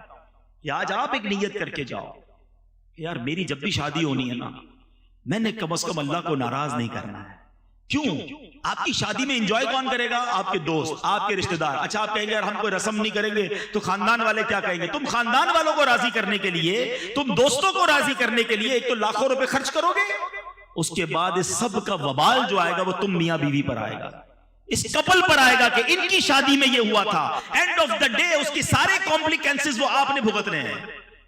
کہ آج آپ ایک نیت کر کے جاؤ کہ یار میری جب بھی شادی ہونی ہے نا، میں نے کم از کم اللہ کو ناراض نہیں کرنا ہے. کیوں؟ آپ کی شادی میں انجوائے کون کرے گا؟ آپ کے دوست، آپ کے رشتہ دار. اچھا آپ کہیں گے یار ہم کوئی رسم نہیں کریں گے تو خاندان والے کیا کہیں گے؟ تم خاندان والوں کو راضی کرنے کے لیے، تم دوستوں کو راضی کرنے کے لیے ایک تو لاکھوں روپے خرچ کرو گے، اس کے بعد اس سب کا وبال جو آئے گا وہ تم میاں بیوی پر آئے گا. اس کپل پر آئے گا کہ ان کی شادی میں یہ ہوا تھا. اینڈ آف دا ڈے اس کی سارے کمپلیکینسز وہ آپ نے بھگتنے ہیں.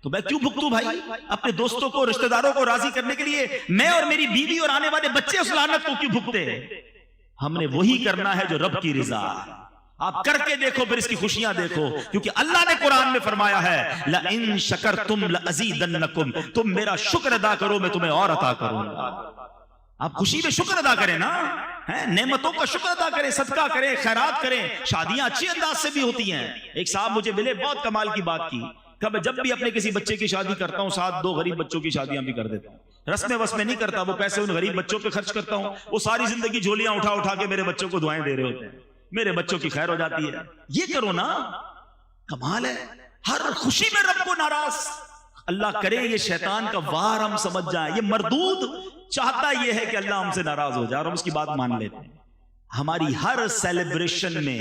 تو میں کیوں بھگتوں بھائی؟ اپنے دوستوں کو رشتہ داروں کو راضی کرنے کے لیے میں اور میری بیوی اور آنے والے بچے اس لعنت کو کیوں بھگتے ہیں؟ ہم نے وہی کرنا ہے جو رب کی رضا. آپ کر کے دیکھو پھر اس کی خوشیاں دیکھو, کیونکہ اللہ نے قرآن میں فرمایا ہے لَإِن شَكَرْتُمْ لَأَزِيدَنَّكُمْ, تم میرا شکر ادا کرو میں تمہیں اور عطا کروں گا. آپ خوشی میں شکر ادا کریں نا, نعمتوں کا شکر ادا کریں, صدقہ کریں, خیرات کریں. شادیاں اچھی انداز سے بھی ہوتی ہیں. ایک صاحب مجھے ملے, بہت کمال کی بات کی, کہ میں جب بھی اپنے کسی بچے کی شادی کرتا ہوں ساتھ 2 غریب بچوں کی شادیاں بھی کر دیتا ہوں. رسم وسم نہیں کرتا, وہ پیسے ان غریب بچوں پہ خرچ کرتا ہوں. وہ ساری زندگی جھولیاں اٹھا اٹھا کے میرے بچوں کو دعائیں دے رہے ہوتے ہیں, میرے بچوں کی خیر ہو جاتی ہے. یہ کرو نا, کمال ہے. ہر خوشی میں رب کو ناراض. اللہ کرے یہ شیطان کا وار ہم سمجھ جائیں. یہ مردود چاہتا یہ ہے کہ اللہ ہم سے ناراض ہو جائے اور ہم اس کی بات مان لیتے ہیں. ہماری ہر سیلیبریشن میں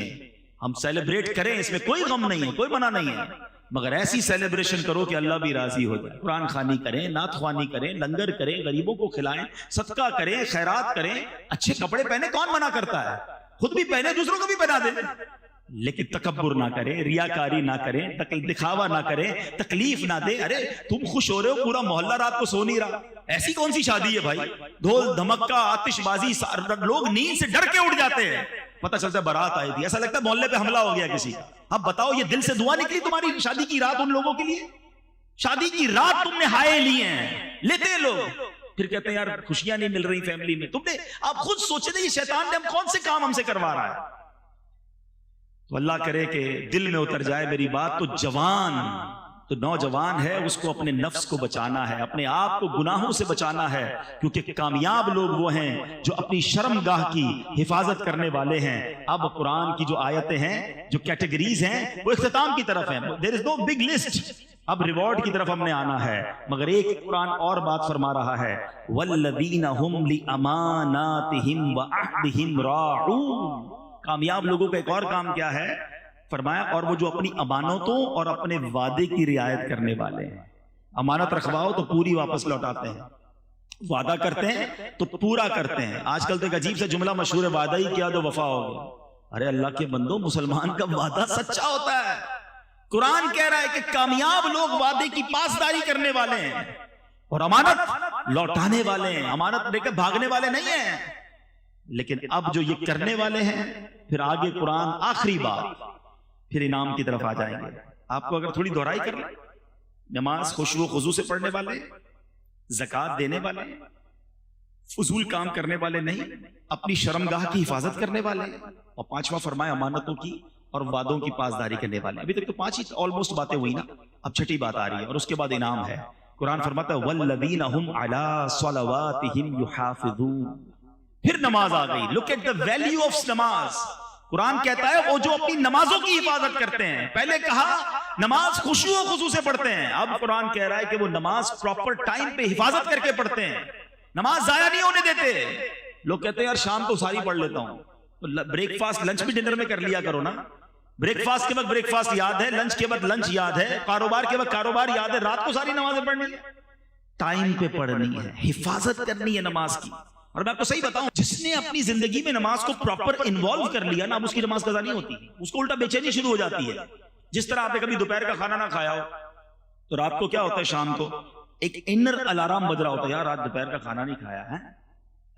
ہم سیلیبریٹ کریں, اس میں کوئی غم نہیں ہے, کوئی منع نہیں ہے, مگر ایسی سیلیبریشن کرو کہ اللہ بھی راضی ہو جائے. قرآن خوانی کریں, نعت خوانی کریں, لنگر کریں, غریبوں کو کھلائیں, صدقہ کریں, خیرات کریں. اچھے کپڑے پہنے, کون منع کرتا ہے؟ خود بھی پہنے, دوسروں کو بھی پہنا دیں. لیکن تکبر نہ کریں, ریاکاری نہ کریں, دکھاوا نہ کریں, تکلیف نہ دیں. ارے تم خوش ہو رہے ہو, پورا محلہ رات کو سو نہیں رہا. ایسی کون سی شادی ہے بھائی؟ ڈھول دھمکا, آتش بازی, لوگ نیند سے ڈر کے اٹھ جاتے ہیں. پتہ چلتا ہے بارات آئی تھی, ایسا لگتا ہے محلے پہ حملہ ہو گیا کسی. اب بتاؤ, یہ دل سے دعا نکلی تمہاری شادی کی رات ان لوگوں کے لیے؟ شادی کی رات تم نے ہائے لی ہیں, لیتے ہیں لوگ, پھر کہتے ہیں یار خوشیاں نہیں مل رہی فیملی میں. تم نے, آپ خود سوچے تھے یہ شیطان نے ہم کون سے کام ہم سے کروا رہا ہے؟ تو اللہ کرے کہ دل میں اتر جائے میری بات. تو جوان, تو نوجوان ہے, اس کو اپنے نفس کو بچانا ہے, اپنے آپ کو گناہوں سے بچانا ہے, کیونکہ کامیاب لوگ وہ ہیں جو اپنی شرم گاہ کی حفاظت کرنے والے ہیں. اب قرآن کی جو آیتیں ہیں, جو کیٹیگریز ہیں, وہ اختتام کی طرف ہیں. There is no big list. اب ریوارڈ کی طرف ہم نے آنا ہے, مگر ایک قرآن اور بات فرما رہا ہے, وَالَّذِينَ هُمْ لِأَمَانَاتِهِمْ وَعَهْدِهِمْ رَاعُونَ. کامیاب لوگوں کا ایک اور کام کیا ہے فرمایا, اور وہ جو اپنی امانتوں اور اپنے وعدے کی رعایت کرنے والے ہیں. امانت رکھواؤ تو پوری واپس لوٹاتے ہیں, وعدہ کرتے ہیں تو پورا کرتے ہیں. آج کل تو ایک عجیب سا جملہ مشہور ہے, وعدہ ہی کیا تو وفا ہو گیا. ارے اللہ کے بندو, مسلمان کا وعدہ سچا ہوتا ہے. قرآن کہہ رہا ہے کہ کامیاب لوگ وعدے کی پاسداری کرنے والے ہیں اور امانت لوٹانے والے ہیں. امانت لے کر بھاگنے والے نہیں ہیں. لیکن اب جو یہ کرنے والے ہیں, پھر آگے قرآن آخری بات, پھر انعام کی طرف آ جائیں گے. آپ کو اگر تھوڑی دہرائی کر لیں, نماز خشوع و خضوع سے پڑھنے والے, زکوٰۃ دینے والے, فضول کام کرنے والے نہیں, اپنی شرمگاہ کی حفاظت کرنے والے, اور 5واں فرمایا امانتوں کی اور وعدوں کی پاسداری کرنے والے. ابھی تک تو 5 ہی آلموسٹ باتیں ہوئی نا, اب 6ٹھی بات آ رہی ہے اور اس کے بعد انعام ہے. قرآن فرماتا ہے وَالَّذِينَ هُمْ عَلَىٰ صَلَوَاتِهِمْ يُحَافِظُونَ. پھر نماز آ گئی. Look at the value of namaz. قرآن کہتا ہے وہ جو اپنی نمازوں کی حفاظت کرتے ہیں. پہلے کہا نماز خشوع و خضوع سے پڑھتے ہیں, اب قرآن کہہ رہا ہے کہ وہ نماز پراپر ٹائم پہ حفاظت کر کے پڑھتے ہیں, نماز ضائع نہیں ہونے دیتے. لوگ کہتے ہیں یار شام کو ساری پڑھ لیتا ہوں, تو بریک فاسٹ لنچ بھی ڈنر میں کر لیا کرو نا. بریک فاسٹ کے وقت بریک فاسٹ یاد ہے, لنچ کے وقت لنچ یاد ہے, کاروبار کے وقت کاروبار یاد ہے, رات کو ساری نمازیں پڑھنی ہے, ٹائم پہ پڑھنی ہے, حفاظت کرنی ہے نماز کی. اور میں آپ کو صحیح بتاؤں, جس نے اپنی زندگی میں نماز کو پراپر انوالو کر لیا نا, اب اس کی نماز قضا نہیں ہوتی, اس کو الٹا بے چینی شروع ہو جاتی ہے. جس طرح آپ نے کبھی دوپہر کا کھانا نہ کھایا ہو تو رات کو کیا ہوتا ہے, شام کو ایک انر الارم بج رہا ہوتا ہے, یار آج دوپہر کا کھانا نہیں کھایا ہے,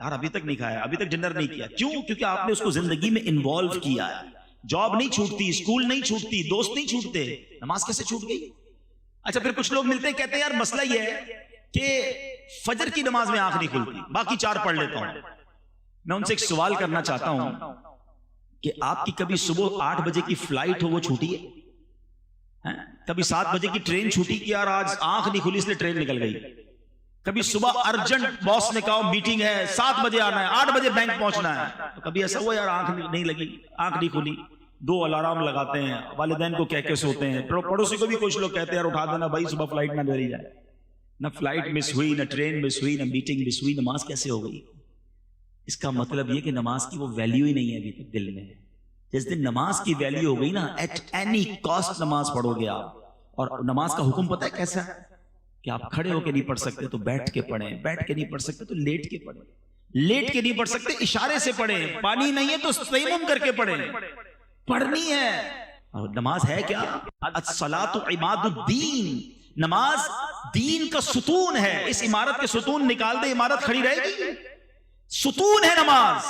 یار ابھی تک نہیں کھایا, ابھی تک ڈنر نہیں کیا. کیوں؟ کیونکہ آپ نے اس کو زندگی میں انوالو کیا ہے. جاب نہیں چھوٹتی, اسکول نہیں چھوٹتی, دوست نہیں چھوٹتے, نماز کیسے چھوٹ گئی؟ اچھا پھر کچھ لوگ ملتے ہیں کہتے ہیں یار مسئلہ یہ ہے کہ فجر کی نماز میں آنکھ نہیں کھلتی, باقی 4 پڑھ لیتا ہوں. میں ان سے ایک سوال کرنا چاہتا ہوں کہ آپ کی کبھی صبح 8 بجے کی فلائٹ ہو وہ چھوٹی ہے؟ کبھی 7 بجے کی ٹرین چھوٹی کہ یار آج آنکھ نہیں کھلی اس لیے ٹرین نکل گئی؟ کبھی صبح ارجنٹ باس نے کہا میٹنگ ہے 7 بجے آنا ہے, 8 بجے بینک پہنچنا ہے, تو کبھی ایسا ہوا یار آنکھ نہیں لگی, آنکھ نہیں کھلی؟ 2 الارم لگاتے ہیں, والدین کو کہہ کے سوتے ہیں, پڑوسی کو بھی کچھ لوگ کہتے ہیں یار اٹھا دینا بھائی صبح فلائٹ نہ دے جائے. نہ فلائٹ مس ہوئی, نہ ٹرین مس ہوئی, نہ میٹنگ مس ہوئی, نماز کیسے ہو گئی؟ اس کا مطلب یہ کہ نماز کی وہ ویلیو ہی نہیں ہے ابھی تک دل میں. جس دن نماز کی ویلیو ہو گئی نا, ایٹ اینی کاسٹ نماز پڑھو گے آپ. اور نماز کا حکم پتہ ہے کیسا ہے کہ آپ کھڑے ہو کے نہیں پڑھ سکتے تو بیٹھ کے پڑھیں, بیٹھ کے نہیں پڑھ سکتے تو لیٹ کے پڑھیں, لیٹ کے نہیں پڑھ سکتے، اشارے سے پڑھیں، پانی نہیں ہے تو تیمم کر کے پڑھیں، پڑھنی ہے۔ اور نماز ہے کیا؟ الصلاۃ عماد الدین، نماز دین کا ستون ہے۔ اس عمارت کے ستون نکال دے، عمارت کھڑی رہے گی؟ ستون ہے نماز،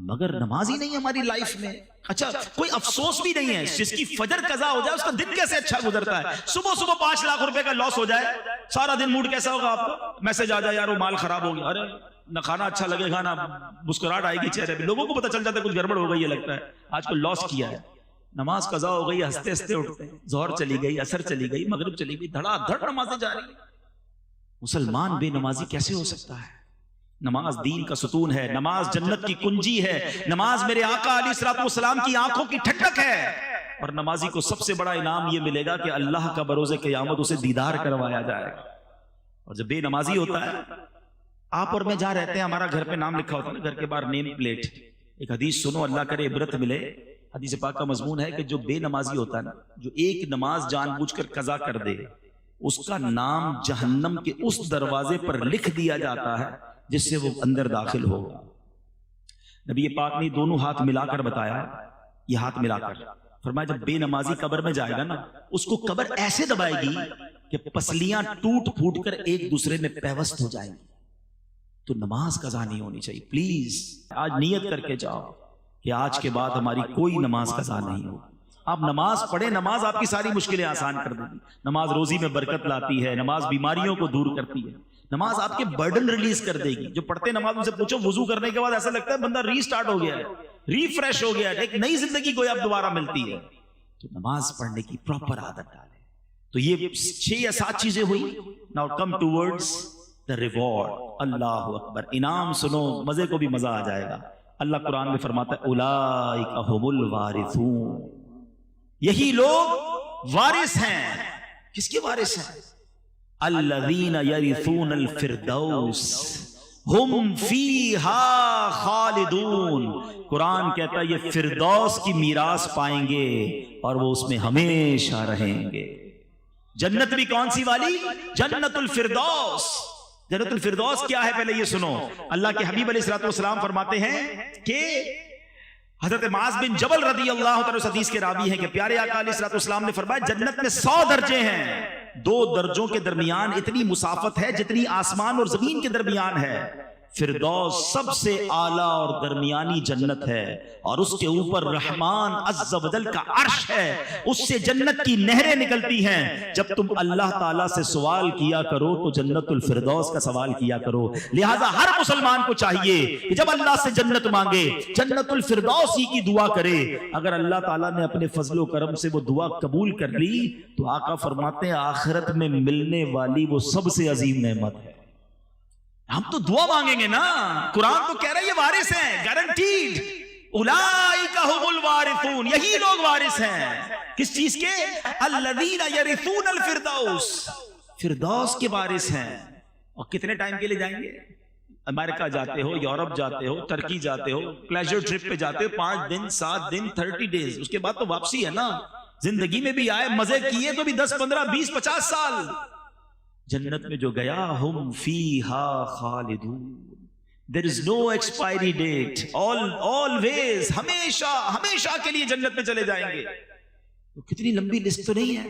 مگر نماز ہی نہیں ہماری لائف میں۔ اچھا کوئی افسوس بھی نہیں ہے جس کی فجر قضا ہو جائے اس کا دن کیسے اچھا گزرتا ہے؟ صبح صبح 5 لاکھ روپے کا لاس ہو جائے، سارا دن موڈ کیسا ہوگا آپ کا؟ میسج آ جائے یار وہ مال خراب ہو گیا، ارے نہ کھانا اچھا لگے گا، نہ مسکراہٹ آئے گی چہرے پہ، لوگوں کو پتہ چل جاتا ہے کچھ گڑبڑ ہو گئی ہے، لگتا ہے آج کو لاس کیا ہے۔ نماز قضا ہو گئی، ہنستے ہنستے اٹھتے ہیں، ظہر چلی گئی، عصر چلی گئی، مغرب چلی گئی، دھڑا دھڑ نمازیں جا رہی ہیں۔ مسلمان بے نمازی کیسے ہو سکتا ہے؟ نماز دین کا ستون ہے، نماز جنت کی کنجی ہے، نماز میرے آقا علیہ الصلوۃ والسلام کی آنکھوں کی ٹھنڈک ہے۔ اور نمازی کو سب سے بڑا انعام یہ ملے گا کہ اللہ کا بروز قیامت اسے دیدار کروایا جائے گا۔ اور جب بے نمازی ہوتا ہے، آپ اور میں جہاں رہتے ہیں ہمارا گھر پہ نام لکھا ہوتا ہے، گھر کے باہر نیم پلیٹ، ایک حدیث سنو اللہ کرے عبرت ملے۔ حدیث پاک کا مضمون ہے کہ جو بے نمازی ہوتا ہے نا، جو ایک نماز جان بوجھ کر قضا کر دے، اس کا نام جہنم کے اس دروازے پر لکھ دیا جاتا ہے جس سے وہ اندر داخل ہوگا۔ نبی پاک نے دونوں ہاتھ ملا کر بتایا، یہ ہاتھ ملا کر فرمایا جب بے نمازی قبر میں جائے گا نا، اس کو قبر ایسے دبائے گی کہ پسلیاں ٹوٹ پھوٹ کر ایک دوسرے میں پیوست ہو جائیں گی۔ تو نماز قضا نہیں ہونی چاہیے۔ پلیز آج نیت کر کے جاؤ کہ آج کے بعد ہماری کوئی نماز قضا نہیں ہوگی۔ آپ نماز پڑھیں، نماز آپ کی ساری مشکلیں آسان کر دے گی، نماز روزی میں برکت لاتی ہے، نماز بیماریوں کو دور کرتی ہے، نماز آپ کے برڈن ریلیز کر دے گی۔ جو پڑھتے نماز ان سے پوچھو وضو کرنے کے بعد ایسا لگتا ہے بندہ ری سٹارٹ ہو گیا ہے، ریفریش ہو گیا ہے، ایک نئی زندگی کو اب دوبارہ ملتی ہے۔ تو نماز پڑھنے کی پراپر عادت ڈالیں۔ تو یہ 6 یا 7 چیزیں ہوئی۔ Now come towards the reward. Allah اکبر، انعام سنو، مزے کو بھی مزہ آ جائے گا۔ اللہ قرآن میں فرماتا ہے اولئک ھم الوارثون، یہی لوگ وارث ہیں۔ کس کے وارث ہیں؟ الذین یرثون الفردوس ہم فیہا خالدون۔ قرآن کہتا ہے یہ فردوس کی میراث پائیں گے اور وہ اس میں ہمیشہ رہیں گے۔ جنت بھی کون سی والی؟ جنت الفردوس۔ جنت الفردوس کیا ہے پہلے یہ سنو۔ اللہ کے حبیب علیہ الصلوۃ والسلام فرماتے ہیں کہ حضرت معاذ بن جبل رضی اللہ تعالی عنہ حدیث کے راوی ہیں کہ پیارے آقا علیہ الصلوۃ والسلام نے فرمایا جنت میں 100 درجے ہیں، 2 درجوں کے درمیان اتنی مسافت ہے جتنی آسمان اور زمین کے درمیان ہے۔ فردوس سب سے اعلیٰ اور درمیانی جنت ہے، اور اس کے اوپر رحمان عز و جل کا عرش ہے، اس سے جنت کی نہریں نکلتی ہیں۔ جب تم اللہ تعالیٰ سے سوال کیا کرو تو جنت الفردوس کا سوال کیا کرو۔ لہٰذا ہر مسلمان کو چاہیے کہ جب اللہ سے جنت مانگے جنت الفردوس ہی کی دعا کرے۔ اگر اللہ تعالیٰ نے اپنے فضل و کرم سے وہ دعا قبول کر لی تو آقا فرماتے ہیں آخرت میں ملنے والی وہ سب سے عظیم نعمت ہے۔ ہم تو دعا مانگیں گے نا، قرآن تو کہہ رہا ہے یہ وارث ہیں، گارنٹیڈ۔ اولئک ھم الوارثون، یہی لوگ وارث ہیں۔ کس چیز کے؟ الذین یرثون الفردوس، فردوس کے وارث ہیں۔ اور کتنے ٹائم کے لیے جائیں گے؟ امریکہ جاتے ہو، یورپ جاتے ہو، ترکی جاتے ہو، پلیجر ٹرپ پہ جاتے ہو، 5 دن 7 دن 30 ڈیز، اس کے بعد تو واپسی ہے نا۔ زندگی میں بھی آئے، مزے کیے تو بھی 10 15 20 50 سال۔ جنت میں جو گیا ہم فیہا خالدون، there is no expiry date، always، ہمیشہ ہمیشہ کے لیے جنت میں چلے جائیں گے۔ تو کتنی لمبی لسٹ تو نہیں ہے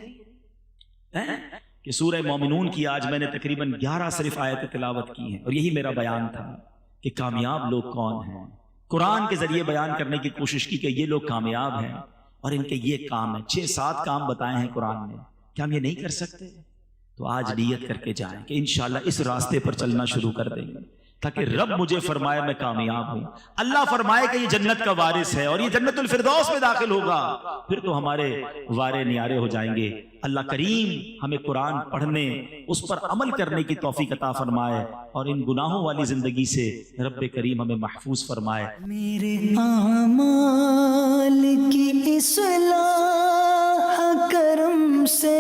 کہ سورہ مومنون کی آج میں نے تقریباً 11 صرف آیت تلاوت کی ہیں، اور یہی میرا بیان تھا کہ کامیاب لوگ کون ہیں۔ قرآن کے ذریعے بیان کرنے کی کوشش کی کہ یہ لوگ کامیاب ہیں اور ان کے یہ کام ہیں۔ 6-7 کام بتائے ہیں قرآن نے، کیا ہم یہ نہیں کر سکتے؟ تو آج نیت کر کے جائیں کہ انشاءاللہ اس راستے پر چلنا شروع کر دیں گے تاکہ رب مجھے فرمائے میں کامیاب ہوں، اللہ فرمائے کہ یہ جنت کا وارث ہے اور یہ جنت الفردوس میں داخل ہوگا، پھر تو ہمارے وارے نیارے ہو جائیں گے۔ اللہ کریم ہمیں قرآن پڑھنے، اس پر عمل کرنے کی توفیق عطا فرمائے، اور ان گناہوں والی زندگی سے رب کریم ہمیں محفوظ فرمائے۔ میرے اعمال کی اصلاح کرم سے